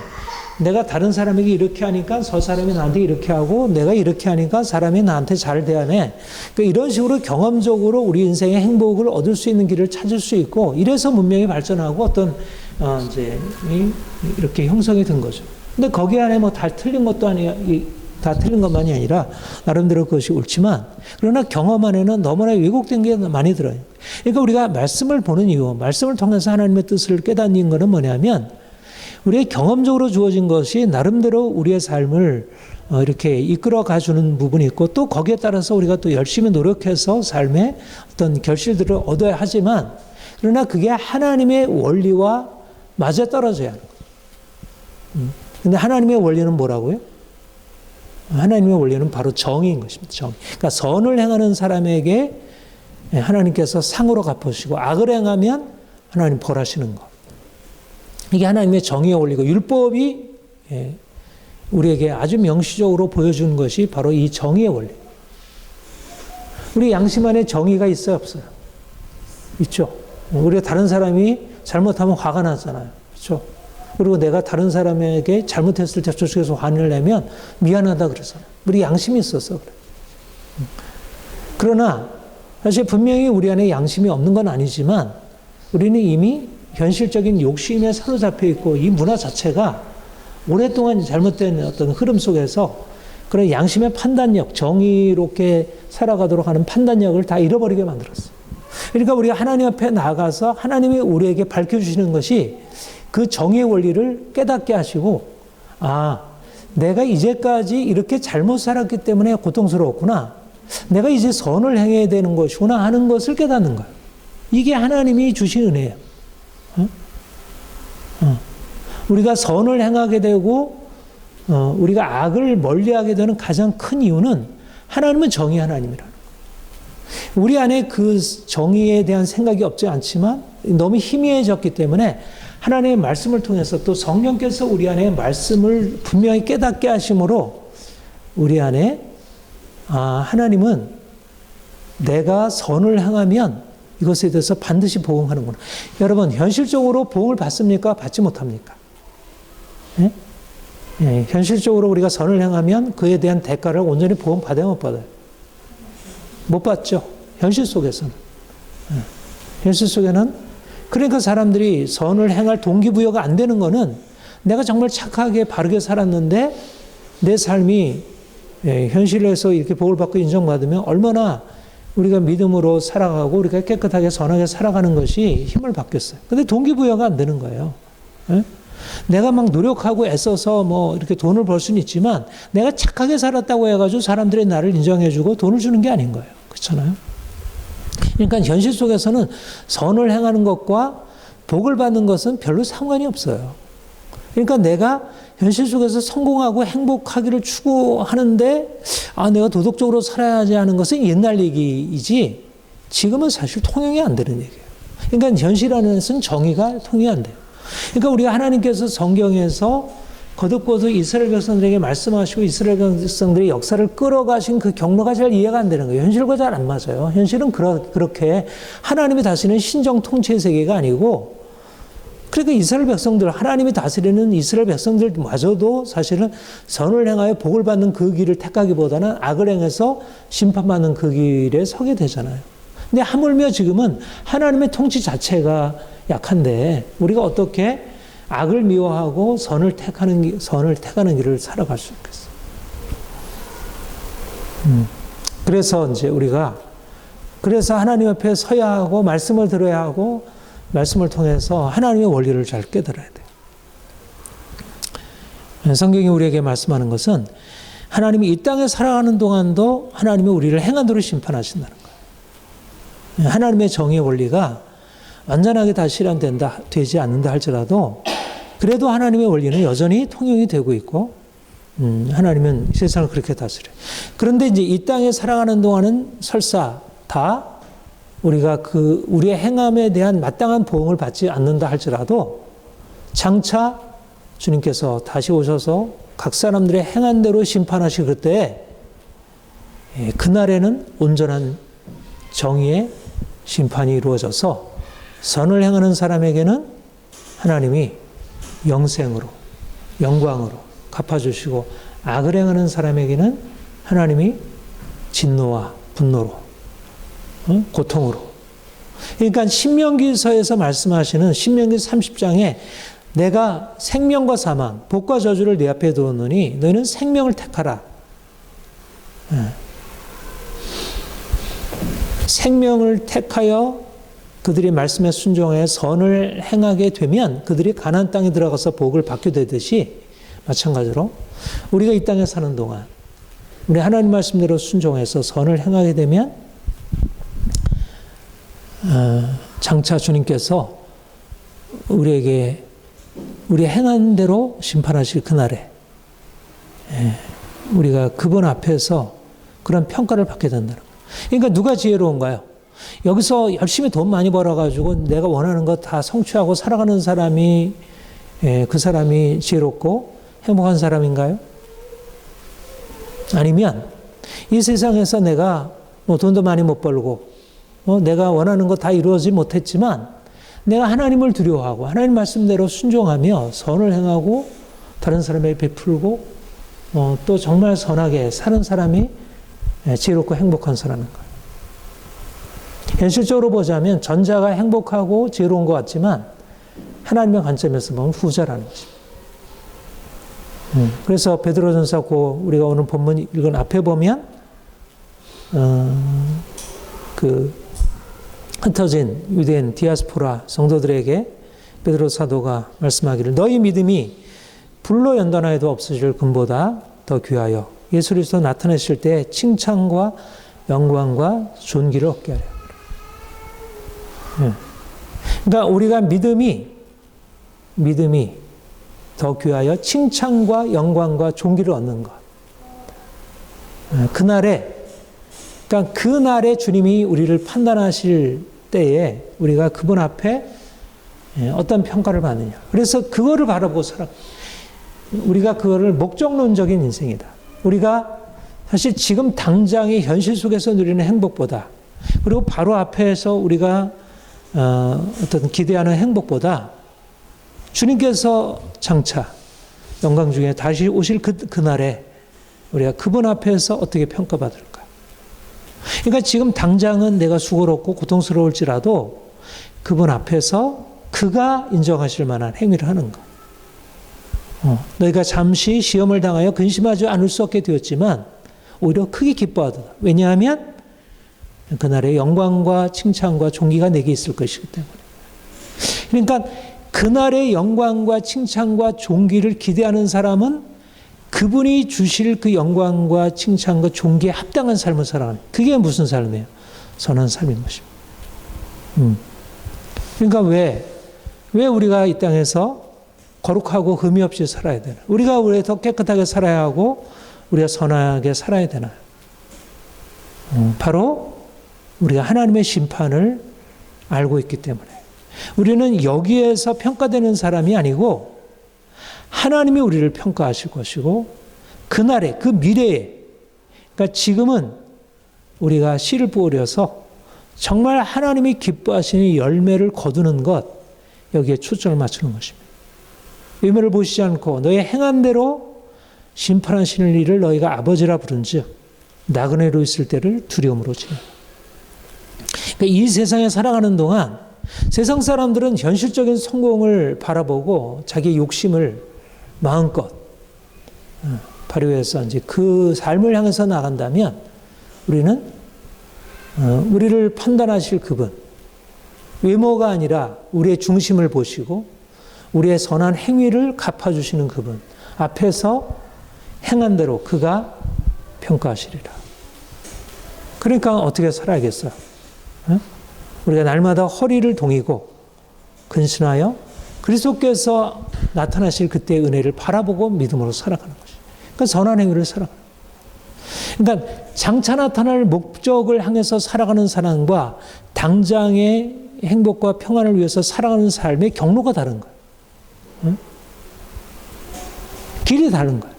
내가 다른 사람에게 이렇게 하니까 저 사람이 나한테 이렇게 하고 내가 이렇게 하니까 사람이 나한테 잘 대하네. 그러니까 이런 식으로 경험적으로 우리 인생의 행복을 얻을 수 있는 길을 찾을 수 있고 이래서 문명이 발전하고 어떤 이제 이렇게 형성이 된 거죠. 근데 거기 안에 뭐 다 틀린 것도 아니야. 다 틀린 것만이 아니라 나름대로 그것이 옳지만 그러나 경험 안에는 너무나 왜곡된 게 많이 들어요. 그러니까 우리가 말씀을 보는 이유, 말씀을 통해서 하나님의 뜻을 깨닫는 것은 뭐냐면 우리의 경험적으로 주어진 것이 나름대로 우리의 삶을 이렇게 이끌어 가주는 부분이 있고 또 거기에 따라서 우리가 또 열심히 노력해서 삶의 어떤 결실들을 얻어야 하지만 그러나 그게 하나님의 원리와 맞아 떨어져야 하는 거예요. 근데 하나님의 원리는 뭐라고요? 하나님의 원리는 바로 정의인 것입니다. 정의. 그러니까 선을 행하는 사람에게 하나님께서 상으로 갚으시고 악을 행하면 하나님 벌하시는 것. 이게 하나님의 정의의 원리고 율법이 우리에게 아주 명시적으로 보여주는 것이 바로 이 정의의 원리. 우리 양심 안에 정의가 있어요, 없어요? 있죠. 우리가 다른 사람이 잘못하면 화가 나잖아요. 그렇죠? 그리고 내가 다른 사람에게 잘못했을 때 저쪽에서 화를 내면 미안하다 그러잖아요. 우리 양심이 있어서 그래. 그러나 사실 분명히 우리 안에 양심이 없는 건 아니지만 우리는 이미 현실적인 욕심에 사로잡혀 있고 이 문화 자체가 오랫동안 잘못된 어떤 흐름 속에서 그런 양심의 판단력, 정의롭게 살아가도록 하는 판단력을 다 잃어버리게 만들었어요. 그러니까 우리가 하나님 앞에 나가서 하나님이 우리에게 밝혀주시는 것이 그 정의의 원리를 깨닫게 하시고 내가 이제까지 이렇게 잘못 살았기 때문에 고통스러웠구나. 내가 이제 선을 행해야 되는 것이구나 하는 것을 깨닫는 거예요. 이게 하나님이 주신 은혜예요. 우리가 선을 행하게 되고 우리가 악을 멀리하게 되는 가장 큰 이유는 하나님은 정의 하나님이라는 거예요. 우리 안에 그 정의에 대한 생각이 없지 않지만 너무 희미해졌기 때문에 하나님의 말씀을 통해서 또 성령께서 우리 안에 말씀을 분명히 깨닫게 하심으로 우리 안에 하나님은 내가 선을 행하면 이것에 대해서 반드시 보응하는구나. 여러분 현실적으로 보응을 받습니까? 받지 못합니까? 예? 예, 현실적으로 우리가 선을 행하면 그에 대한 대가를 온전히 보응받아야 못 받아요? 못 받죠. 현실 속에서는. 예. 현실 속에는 그러니까 사람들이 선을 행할 동기부여가 안 되는 거는 내가 정말 착하게 바르게 살았는데 내 삶이 현실에서 이렇게 복을 받고 인정받으면 얼마나 우리가 믿음으로 살아가고 우리가 깨끗하게 선하게 살아가는 것이 힘을 받겠어요. 근데 동기부여가 안 되는 거예요. 예? 내가 막 노력하고 애써서 뭐 이렇게 돈을 벌 수는 있지만 내가 착하게 살았다고 해가지고 사람들이 나를 인정해주고 돈을 주는 게 아닌 거예요. 그렇잖아요. 그러니까 현실 속에서는 선을 행하는 것과 복을 받는 것은 별로 상관이 없어요. 그러니까 내가 현실 속에서 성공하고 행복하기를 추구하는데 내가 도덕적으로 살아야지 하는 것은 옛날 얘기이지 지금은 사실 통용이 안 되는 얘기예요. 그러니까 현실 안에서는 정의가 통용이 안 돼요. 그러니까 우리가 하나님께서 성경에서 거듭거듭 이스라엘 백성들에게 말씀하시고 이스라엘 백성들의 역사를 끌어가신 그 경로가 잘 이해가 안 되는 거예요. 현실과 잘 안 맞아요. 현실은 그렇게 하나님이 다스리는 신정 통치의 세계가 아니고, 그러니까 이스라엘 백성들, 하나님이 다스리는 이스라엘 백성들마저도 사실은 선을 행하여 복을 받는 그 길을 택하기보다는 악을 행해서 심판받는 그 길에 서게 되잖아요. 근데 하물며 지금은 하나님의 통치 자체가 약한데 우리가 어떻게 악을 미워하고 선을 택하는 길을 살아갈 수 있겠어요. 그래서 이제 그래서 하나님 앞에 서야 하고 말씀을 들어야 하고 말씀을 통해서 하나님의 원리를 잘 깨달아야 돼요. 성경이 우리에게 말씀하는 것은 하나님이 이 땅에 살아가는 동안도 하나님이 우리를 행한 대로 심판하신다는 거예요. 하나님의 정의의 원리가 완전하게 다 실현되지 않는다 할지라도 그래도 하나님의 원리는 여전히 통용이 되고 있고, 하나님은 세상을 그렇게 다스려요. 그런데 이제 이 땅에 살아가는 동안은 설사 다 우리가 우리의 행함에 대한 마땅한 보응을 받지 않는다 할지라도 장차 주님께서 다시 오셔서 각 사람들의 행한 대로 심판하실 그때, 그날에는 온전한 정의의 심판이 이루어져서 선을 행하는 사람에게는 하나님이 영생으로, 영광으로 갚아주시고, 악을 행하는 사람에게는 하나님이 진노와 분노로, 고통으로. 그러니까 신명기서에서 말씀하시는 신명기 30장에 내가 생명과 사망, 복과 저주를 네 앞에 두었노니 너희는 생명을 택하라. 생명을 택하여 그들이 말씀에 순종해 선을 행하게 되면 그들이 가나안 땅에 들어가서 복을 받게 되듯이, 마찬가지로 우리가 이 땅에 사는 동안 우리 하나님 말씀대로 순종해서 선을 행하게 되면 장차 주님께서 우리에게 우리 행한 대로 심판하실 그날에 우리가 그분 앞에서 그런 평가를 받게 된다는 거예요. 그러니까 누가 지혜로운가요? 여기서 열심히 돈 많이 벌어가지고 내가 원하는 거 다 성취하고 살아가는 사람이, 그 사람이 지혜롭고 행복한 사람인가요? 아니면 이 세상에서 내가 뭐 돈도 많이 못 벌고 내가 원하는 거 다 이루어지지 못했지만 내가 하나님을 두려워하고 하나님 말씀대로 순종하며 선을 행하고 다른 사람에게 베풀고 또 정말 선하게 사는 사람이 지혜롭고 행복한 사람인가요? 현실적으로 보자면 전자가 행복하고 지혜로운 것 같지만 하나님의 관점에서 보면 후자라는 것입니다. 그래서 베드로전서 우리가 오늘 본문 읽은 앞에 보면 그 흩어진 유대인 디아스포라 성도들에게 베드로 사도가 말씀하기를 너희 믿음이 불로 연단하여도 없어질 금보다 더 귀하여 예수 그리스도 나타내실 때 칭찬과 영광과 존귀를 얻게 하려. 그러니까 우리가 믿음이 더 귀하여 칭찬과 영광과 존귀를 얻는 것. 그러니까 그날에 주님이 우리를 판단하실 때에 우리가 그분 앞에 어떤 평가를 받느냐. 그래서 그거를 바라보고 우리가 그거를 목적론적인 인생이다. 우리가 사실 지금 당장의 현실 속에서 누리는 행복보다, 그리고 바로 앞에서 우리가 어떤 기대하는 행복보다 주님께서 장차 영광 중에 다시 오실 그날에 우리가 그분 앞에서 어떻게 평가받을까? 그러니까 지금 당장은 내가 수고롭고 고통스러울지라도 그분 앞에서 그가 인정하실 만한 행위를 하는 것. 너희가 잠시 시험을 당하여 근심하지 않을 수 없게 되었지만 오히려 크게 기뻐하도다. 왜냐하면 그날의 영광과 칭찬과 존귀가 내게 있을 것이기 때문에. 그러니까 그날의 영광과 칭찬과 존귀를 기대하는 사람은 그분이 주실 그 영광과 칭찬과 존귀에 합당한 삶을 살아가는, 그게 무슨 삶이에요? 선한 삶인 것입니다. 그러니까 왜 우리가 이 땅에서 거룩하고 흠이 없이 살아야 되나? 우리가 왜 더 깨끗하게 살아야 하고 우리가 선하게 살아야 되나요? 바로 우리가 하나님의 심판을 알고 있기 때문에. 우리는 여기에서 평가되는 사람이 아니고 하나님이 우리를 평가하실 것이고 그날에, 그 미래에, 그러니까 지금은 우리가 씨를 뿌려서 정말 하나님이 기뻐하시는 열매를 거두는 것, 여기에 초점을 맞추는 것입니다. 유물을 보시지 않고 너의 행한 대로 심판하시는 일을 너희가 아버지라 부른즉 나그네로 있을 때를 두려움으로 지내. 그러니까 이 세상에 살아가는 동안 세상 사람들은 현실적인 성공을 바라보고 자기 욕심을 마음껏 발휘해서 이제 그 삶을 향해서 나간다면 우리는 우리를 판단하실 그분, 외모가 아니라 우리의 중심을 보시고 우리의 선한 행위를 갚아주시는 그분 앞에서 행한 대로 그가 평가하시리라. 그러니까 어떻게 살아야겠어요? 우리가 날마다 허리를 동이고 근신하여 그리스도께서 나타나실 그때의 은혜를 바라보고 믿음으로 살아가는 것이죠. 그러니까 선한 행위를 살아가는 거예요. 그러니까 장차 나타날 목적을 향해서 살아가는 사람과 당장의 행복과 평안을 위해서 살아가는 삶의 경로가 다른 거예요. 길이 다른 거예요.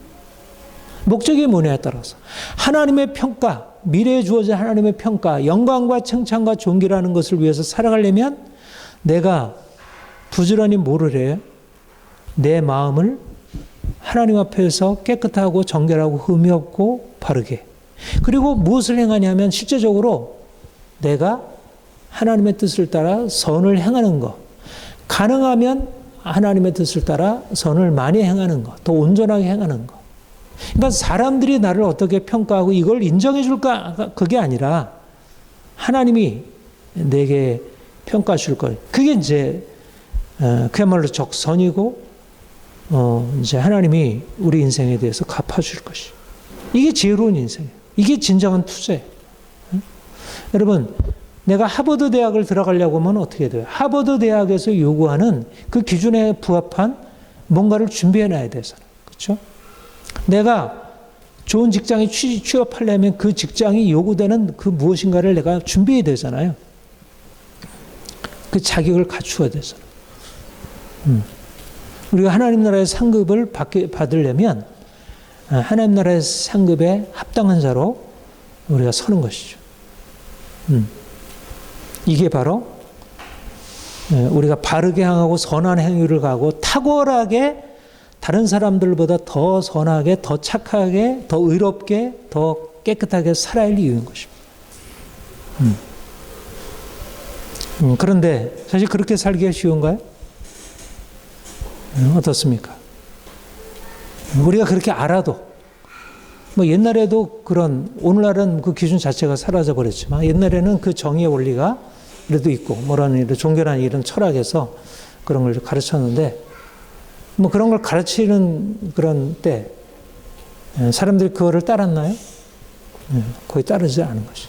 목적이 뭐냐에 따라서 하나님의 평가, 미래에 주어질 하나님의 평가, 영광과 칭찬과 존귀라는 것을 위해서 살아가려면 내가 부지런히 뭐를 해요? 내 마음을 하나님 앞에서 깨끗하고 정결하고 흠이 없고 바르게. 그리고 무엇을 행하냐면 실제적으로 내가 하나님의 뜻을 따라 선을 행하는 것. 가능하면 하나님의 뜻을 따라 선을 많이 행하는 것. 더 온전하게 행하는 것. 그러니까 사람들이 나를 어떻게 평가하고 이걸 인정해 줄까? 그게 아니라 하나님이 내게 평가해 줄 거예요. 그게 이제 그야말로 적선이고 이제 하나님이 우리 인생에 대해서 갚아줄 것이. 이게 지혜로운 인생이에요. 이게 진정한 투자예요. 여러분, 내가 하버드 대학을 들어가려고 하면 어떻게 돼요? 하버드 대학에서 요구하는 그 기준에 부합한 뭔가를 준비해놔야 되잖아요. 그렇죠? 내가 좋은 직장에 취업하려면 그 직장이 요구되는 그 무엇인가를 내가 준비해야 되잖아요. 그 자격을 갖추어야 되잖아요. 우리가 하나님 나라의 상급을 받으려면 하나님 나라의 상급에 합당한 자로 우리가 서는 것이죠. 이게 바로 우리가 바르게 향하고 선한 행위를 가고 탁월하게 다른 사람들보다 더 선하게, 더 착하게, 더 의롭게, 더 깨끗하게 살아야 할 이유인 것입니다. 그런데 사실 그렇게 살기가 쉬운가요? 어떻습니까? 우리가 그렇게 알아도 뭐 옛날에도 그런, 오늘날은 그 기준 자체가 사라져 버렸지만 옛날에는 그 정의의 원리가 그래도 있고 뭐라는 이런 종교라는 이런 철학에서 그런 걸 가르쳤는데 뭐 그런 걸 가르치는 그런 때 사람들이 그거를 따랐나요? 거의 따르지 않은 것이.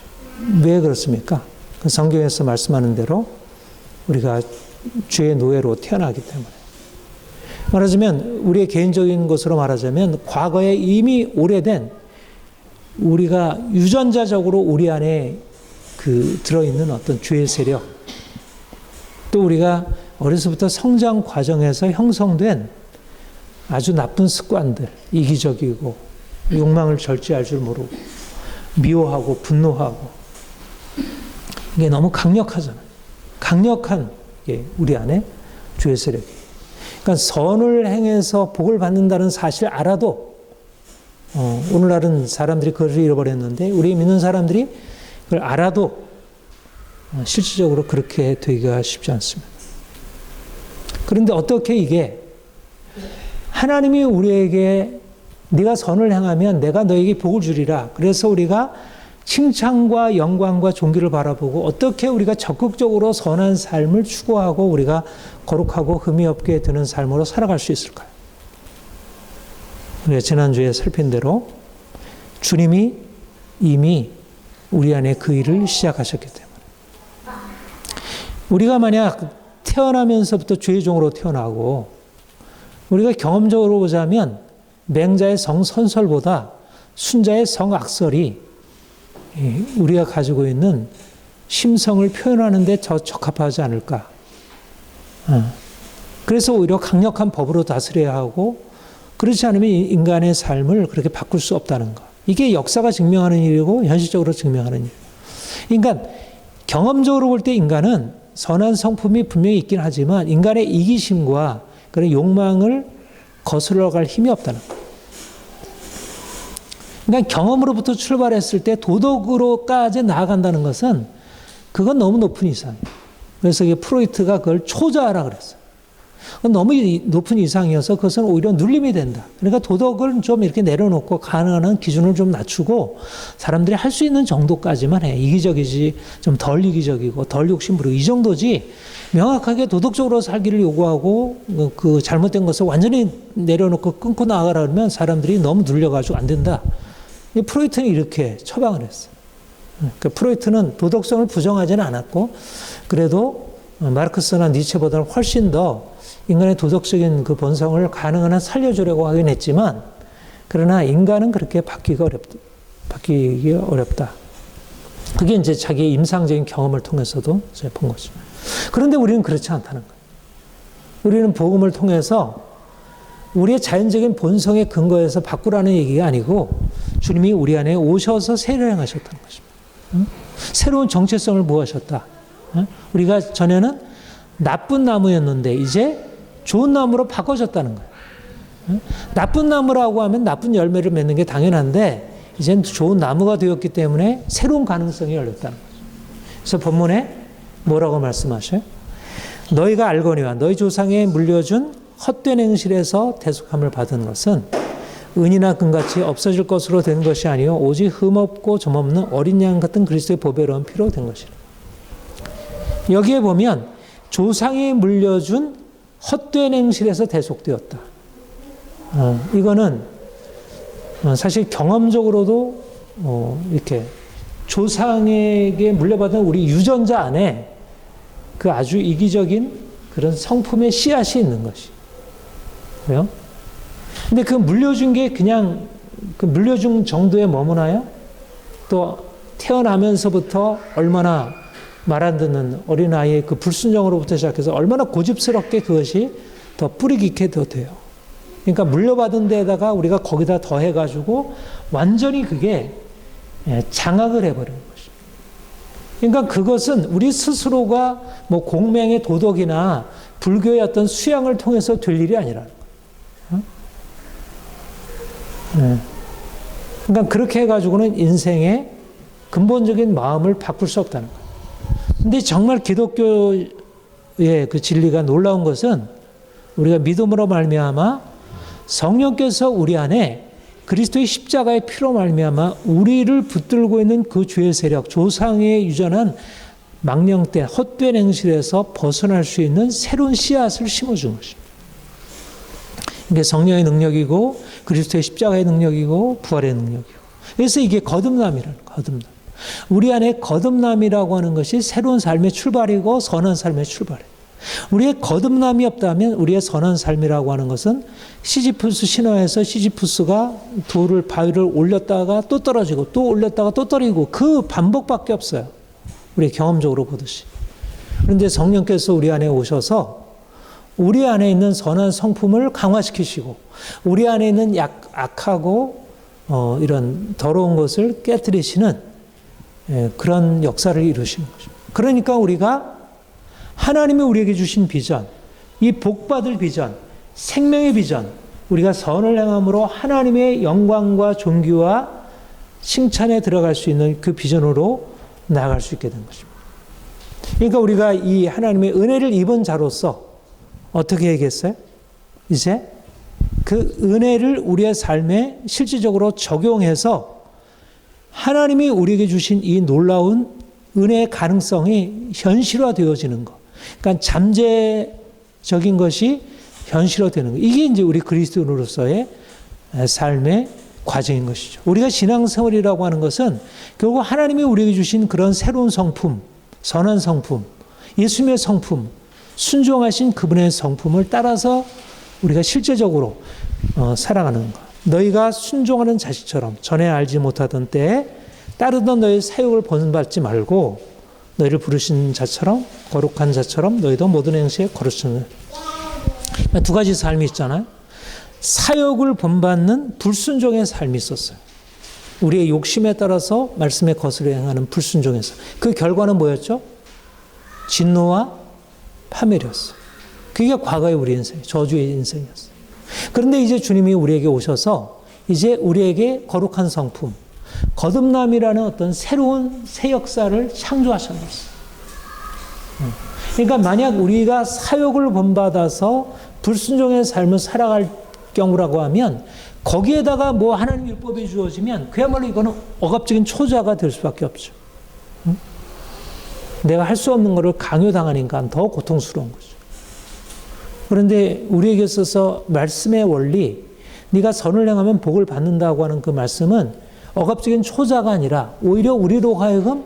왜 그렇습니까? 그 성경에서 말씀하는 대로 우리가 죄의 노예로 태어나기 때문에. 말하자면 우리의 개인적인 것으로 말하자면 과거에 이미 오래된 우리가 유전자적으로 우리 안에 그 들어있는 어떤 죄의 세력, 또 우리가 어려서부터 성장 과정에서 형성된 아주 나쁜 습관들, 이기적이고 욕망을 절제할 줄 모르고 미워하고 분노하고 이게 너무 강력하잖아요. 강력한 게 우리 안에 죄의 세력이. 그러니까 선을 행해서 복을 받는다는 사실 알아도 오늘날은 사람들이 그걸 잃어버렸는데 우리 믿는 사람들이 그걸 알아도 실질적으로 그렇게 되기가 쉽지 않습니다. 그런데 어떻게 이게 하나님이 우리에게 네가 선을 행하면 내가 너에게 복을 주리라. 그래서 우리가 칭찬과 영광과 존귀를 바라보고 어떻게 우리가 적극적으로 선한 삶을 추구하고 우리가 거룩하고 흠이 없게 되는 삶으로 살아갈 수 있을까요? 우리가 지난주에 살핀 대로 주님이 이미 우리 안에 그 일을 시작하셨기 때문에 우리가 만약 태어나면서부터 죄의 종으로 태어나고 우리가 경험적으로 보자면 맹자의 성선설보다 순자의 성악설이 우리가 가지고 있는 심성을 표현하는 데 더 적합하지 않을까. 그래서 오히려 강력한 법으로 다스려야 하고 그렇지 않으면 인간의 삶을 그렇게 바꿀 수 없다는 거. 이게 역사가 증명하는 일이고 현실적으로 증명하는 일. 그러니까 경험적으로 볼 때 인간은 선한 성품이 분명히 있긴 하지만 인간의 이기심과 그런 욕망을 거슬러 갈 힘이 없다는 거. 그러니까 경험으로부터 출발했을 때 도덕으로까지 나아간다는 것은 그건 너무 높은 이상이에요. 그래서 프로이트가 그걸 초자아라 그랬어요. 너무 높은 이상이어서 그것은 오히려 눌림이 된다. 그러니까 도덕을 좀 이렇게 내려놓고 가능한 한 기준을 좀 낮추고 사람들이 할 수 있는 정도까지만 해. 이기적이지 좀 덜 이기적이고 덜 욕심부리고 이 정도지 명확하게 도덕적으로 살기를 요구하고 그 잘못된 것을 완전히 내려놓고 끊고 나가라 그러면 사람들이 너무 눌려가지고 안 된다. 프로이트는 이렇게 처방을 했어요. 그러니까 프로이트는 도덕성을 부정하지는 않았고 그래도 마르크스나 니체보다는 훨씬 더 인간의 도덕적인 그 본성을 가능한 한 살려주려고 하긴 했지만 그러나 인간은 그렇게 바뀌기 어렵다. 그게 이제 자기의 임상적인 경험을 통해서도 제가 본 거죠. 그런데 우리는 그렇지 않다는 거예요. 우리는 복음을 통해서 우리의 자연적인 본성의 근거에서 바꾸라는 얘기가 아니고 주님이 우리 안에 오셔서 세례를 행하셨다는 것입니다. 새로운 정체성을 부으셨다. 우리가 전에는 나쁜 나무였는데 이제 좋은 나무로 바꿔졌다는 거예요. 나쁜 나무라고 하면 나쁜 열매를 맺는 게 당연한데 이제는 좋은 나무가 되었기 때문에 새로운 가능성이 열렸다는 거죠. 그래서 본문에 뭐라고 말씀하셔요? 너희가 알거니와 너희 조상에 물려준 헛된 행실에서 대속함을 받은 것은 은이나 금같이 없어질 것으로 된 것이 아니요 오직 흠없고 점없는 어린 양 같은 그리스도의 보배로운 피로 된 것이라. 여기에 보면 조상이 물려준 헛된 행실에서 대속되었다. 이거는 사실 경험적으로도 이렇게 조상에게 물려받은 우리 유전자 안에 그 아주 이기적인 그런 성품의 씨앗이 있는 것이. 그래요? 근데 그 물려준 게 그냥 그 물려준 정도에 머무나요? 또 태어나면서부터 얼마나 말 안 듣는 어린아이의 그 불순종으로부터 시작해서 얼마나 고집스럽게 그것이 더 뿌리 깊게 더 돼요. 그러니까 물려받은 데에다가 우리가 거기다 더해가지고 완전히 그게 장악을 해버리는 것입니다. 그러니까 그것은 우리 스스로가 뭐 공명의 도덕이나 불교의 어떤 수양을 통해서 될 일이 아니라는 거예요. 그러니까 그렇게 해가지고는 인생의 근본적인 마음을 바꿀 수 없다는 거예요. 근데 정말 기독교의 그 진리가 놀라운 것은 우리가 믿음으로 말미암아 성령께서 우리 안에 그리스도의 십자가의 피로 말미암아 우리를 붙들고 있는 그 죄의 세력, 조상의 유전한 망령된 헛된 행실에서 벗어날 수 있는 새로운 씨앗을 심어준 것입니다. 이게 성령의 능력이고 그리스도의 십자가의 능력이고 부활의 능력이고. 그래서 이게 거듭남이라는 거예요. 거듭남. 우리 안에 거듭남이라고 하는 것이 새로운 삶의 출발이고 선한 삶의 출발이에요. 우리의 거듭남이 없다면 우리의 선한 삶이라고 하는 것은 시지프스 신화에서 시지프스가 돌을 바위를 올렸다가 또 떨어지고 또 올렸다가 또 떨어지고 그 반복밖에 없어요. 우리 경험적으로 보듯이. 그런데 성령께서 우리 안에 오셔서 우리 안에 있는 선한 성품을 강화시키시고 우리 안에 있는 악하고 이런 더러운 것을 깨뜨리시는 그런 역사를 이루시는 거죠. 그러니까 우리가 하나님이 우리에게 주신 비전, 이 복받을 비전, 생명의 비전, 우리가 선을 행함으로 하나님의 영광과 존귀와 칭찬에 들어갈 수 있는 그 비전으로 나아갈 수 있게 된 것입니다. 그러니까 우리가 이 하나님의 은혜를 입은 자로서 어떻게 얘기했어요? 이제 그 은혜를 우리의 삶에 실질적으로 적용해서 하나님이 우리에게 주신 이 놀라운 은혜의 가능성이 현실화되어지는 것. 그러니까 잠재적인 것이 현실화되는 것. 이게 이제 우리 그리스도인으로서의 삶의 과정인 것이죠. 우리가 신앙생활이라고 하는 것은 결국 하나님이 우리에게 주신 그런 새로운 성품, 선한 성품, 예수님의 성품, 순종하신 그분의 성품을 따라서 우리가 실제적으로 살아가는 것. 너희가 순종하는 자식처럼 전에 알지 못하던 때에 따르던 너희 사욕을 본받지 말고 너희를 부르신 자처럼 거룩한 자처럼 너희도 모든 행실에 거룩함을. 두 가지 삶이 있잖아요. 사욕을 본받는 불순종의 삶이 있었어요. 우리의 욕심에 따라서 말씀에 거스려 행하는 불순종에서. 그 결과는 뭐였죠? 진노와 파멸이었어요. 그게 과거의 우리 인생, 저주의 인생이었어요. 그런데 이제 주님이 우리에게 오셔서 이제 우리에게 거룩한 성품, 거듭남이라는 어떤 새로운 새 역사를 창조하셨어요. 그러니까 만약 우리가 사욕을 본받아서 불순종의 삶을 살아갈 경우라고 하면 거기에다가 뭐 하나님 율법이 주어지면 그야말로 이거는 억압적인 초자가 될 수밖에 없죠. 내가 할 수 없는 것을 강요당하니까 더 고통스러운 거죠. 그런데 우리에게 있어서 말씀의 원리, 네가 선을 행하면 복을 받는다고 하는 그 말씀은 억압적인 초자가 아니라 오히려 우리로 하여금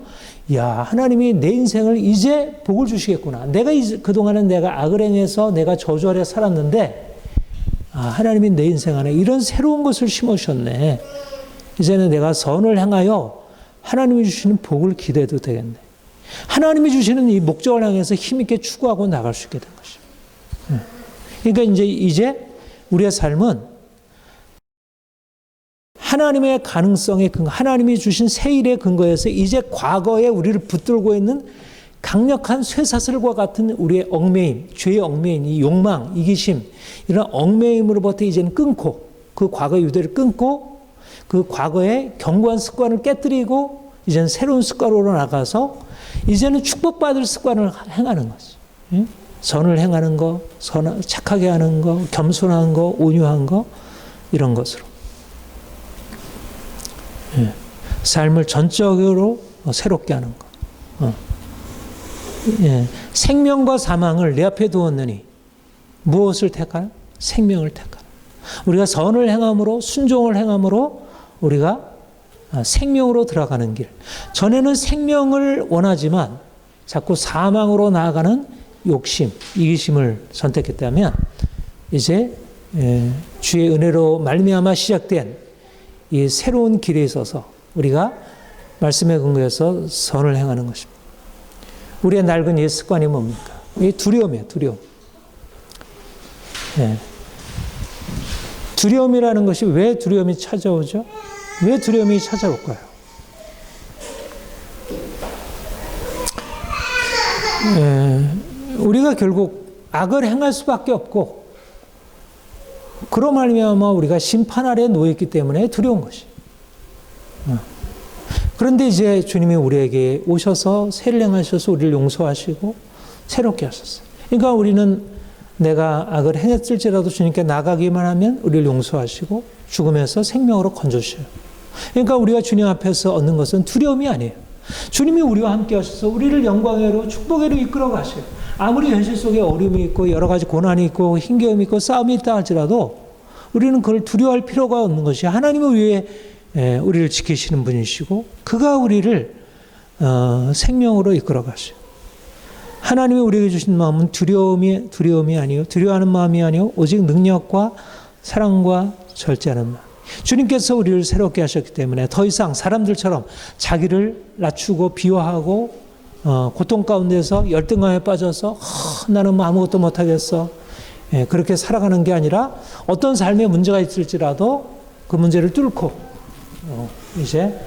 야, 하나님이 내 인생을 이제 복을 주시겠구나. 내가 그동안은 내가 악을 행해서 내가 저주 아래 살았는데 하나님이 내 인생 안에 이런 새로운 것을 심으셨네. 이제는 내가 선을 행하여 하나님이 주시는 복을 기대해도 되겠네. 하나님이 주시는 이 목적을 향해서 힘있게 추구하고 나갈 수 있게 된 것입니다. 그러니까 이제 우리의 삶은 하나님의 가능성에 근거, 하나님이 주신 새 일의 근거에서 이제 과거에 우리를 붙들고 있는 강력한 쇠사슬과 같은 우리의 얽매임, 죄의 얽매임, 이 욕망, 이기심, 이런 얽매임으로부터 이제는 끊고, 그 과거의 유대를 끊고, 그 과거의 견고한 습관을 깨뜨리고, 이제는 새로운 습관으로 나가서, 이제는 축복받을 습관을 행하는 거죠. 선을 행하는 거, 착하게 하는 거, 겸손한 거, 온유한 거, 이런 것으로. 삶을 전적으로 새롭게 하는 것. 생명과 사망을 내 앞에 두었느니 무엇을 택하나? 생명을 택하나. 우리가 선을 행함으로, 순종을 행함으로 우리가 생명으로 들어가는 길. 전에는 생명을 원하지만 자꾸 사망으로 나아가는 욕심, 이기심을 선택했다면 이제 주의 은혜로 말미암아 시작된 이 새로운 길에 있어서 우리가 말씀에 근거해서 선을 행하는 것입니다. 우리의 낡은 옛 습관이 뭡니까? 이 두려움이에요, 두려움. 두려움이라는 것이 왜 두려움이 찾아오죠? 왜 두려움이 찾아올까요? 우리가 결국 악을 행할 수밖에 없고 그로 말미암아 우리가 심판 아래에 놓여있기 때문에 두려운 것이. 그런데 이제 주님이 우리에게 오셔서 세를 행하셔서 우리를 용서하시고 새롭게 하셨어요. 그러니까 우리는 내가 악을 행했을지라도 주님께 나가기만 하면 우리를 용서하시고 죽음에서 생명으로 건져주셔요. 그러니까 우리가 주님 앞에서 얻는 것은 두려움이 아니에요. 주님이 우리와 함께 하셔서 우리를 영광으로 축복으로 이끌어 가셔요. 아무리 현실 속에 어려움이 있고 여러 가지 고난이 있고 힘겨움이 있고 싸움이 있다 할지라도 우리는 그걸 두려워할 필요가 없는 것이 하나님을 위해 우리를 지키시는 분이시고 그가 우리를 생명으로 이끌어 가셔요. 하나님이 우리에게 주신 마음은 두려움이 아니요 두려워하는 마음이 아니요 오직 능력과 사랑과 절제하는 마음. 주님께서 우리를 새롭게 하셨기 때문에 더 이상 사람들처럼 자기를 낮추고 비워하고 고통 가운데서 열등감에 빠져서 나는 뭐 아무것도 못하겠어. 그렇게 살아가는 게 아니라 어떤 삶에 문제가 있을지라도 그 문제를 뚫고 이제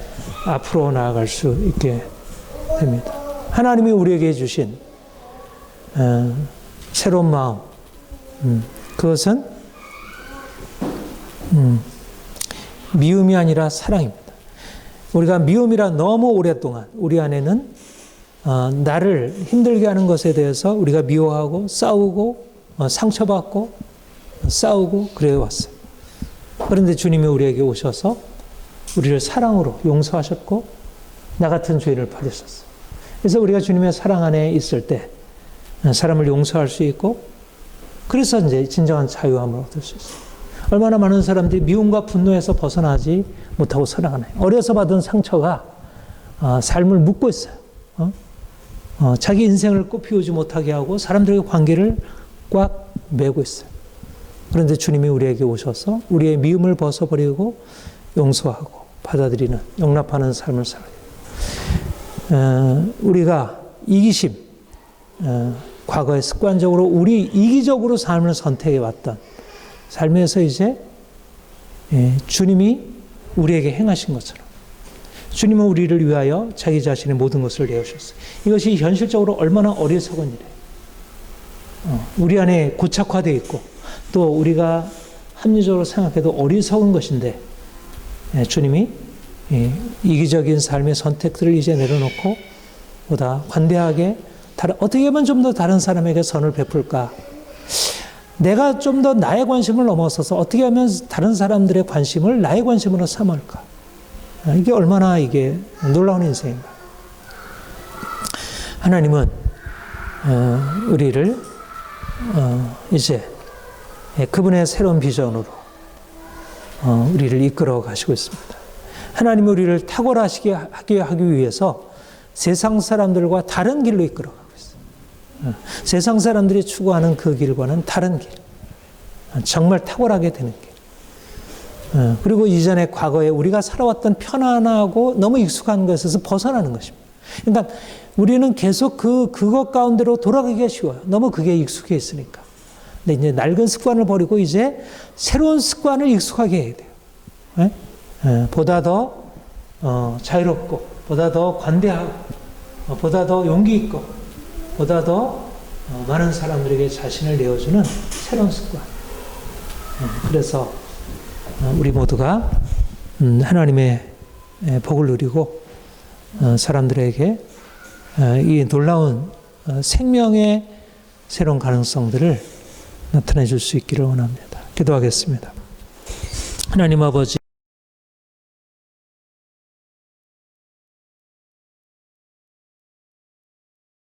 앞으로 나아갈 수 있게 됩니다. 하나님이 우리에게 주신 새로운 마음, 그것은 미움이 아니라 사랑입니다. 우리가 미움이라 너무 오랫동안 우리 안에는 나를 힘들게 하는 것에 대해서 우리가 미워하고 싸우고 상처받고 싸우고 그래 왔어요. 그런데 주님이 우리에게 오셔서 우리를 사랑으로 용서하셨고 나 같은 죄인을 버리셨어요. 그래서 우리가 주님의 사랑 안에 있을 때 사람을 용서할 수 있고 그래서 이제 진정한 자유함을 얻을 수 있어요. 얼마나 많은 사람들이 미움과 분노에서 벗어나지 못하고 살아가나요? 어려서 받은 상처가 삶을 묶고 있어요. 자기 인생을 꽃피우지 못하게 하고 사람들의 관계를 꽉 메고 있어요. 그런데 주님이 우리에게 오셔서 우리의 미움을 벗어버리고 용서하고 받아들이는 용납하는 삶을 살아요. 우리가 이기심, 과거에 습관적으로 우리 이기적으로 삶을 선택해 왔던 삶에서 이제 주님이 우리에게 행하신 것처럼 주님은 우리를 위하여 자기 자신의 모든 것을 내어주셨어요. 이것이 현실적으로 얼마나 어리석은 일이에요. 우리 안에 고착화되어 있고 또 우리가 합리적으로 생각해도 어리석은 것인데 주님이 이기적인 삶의 선택들을 이제 내려놓고 보다 관대하게 어떻게 하면 좀 더 다른 사람에게 선을 베풀까? 내가 좀 더 나의 관심을 넘어서서 어떻게 하면 다른 사람들의 관심을 나의 관심으로 삼을까? 이게 얼마나 이게 놀라운 인생인가? 하나님은 우리를 이제 그분의 새로운 비전으로 우리를 이끌어 가시고 있습니다. 하나님은 우리를 탁월하게 하기 위해서 세상 사람들과 다른 길로 이끌어 가고 있어요. 세상 사람들이 추구하는 그 길과는 다른 길. 정말 탁월하게 되는 길. 그리고 이전에 과거에 우리가 살아왔던 편안하고 너무 익숙한 것에서 벗어나는 것입니다. 그러니까 우리는 계속 그것 가운데로 돌아가기가 쉬워요. 너무 그게 익숙해 있으니까. 근데 이제 낡은 습관을 버리고 이제 새로운 습관을 익숙하게 해야 돼요. 보다 더 자유롭고, 보다 더 관대하고, 보다 더 용기 있고, 보다 더 많은 사람들에게 자신을 내어주는 새로운 습관. 그래서 우리 모두가 하나님의 복을 누리고 사람들에게 이 놀라운 생명의 새로운 가능성들을 나타내 줄 수 있기를 원합니다. 기도하겠습니다. 하나님 아버지,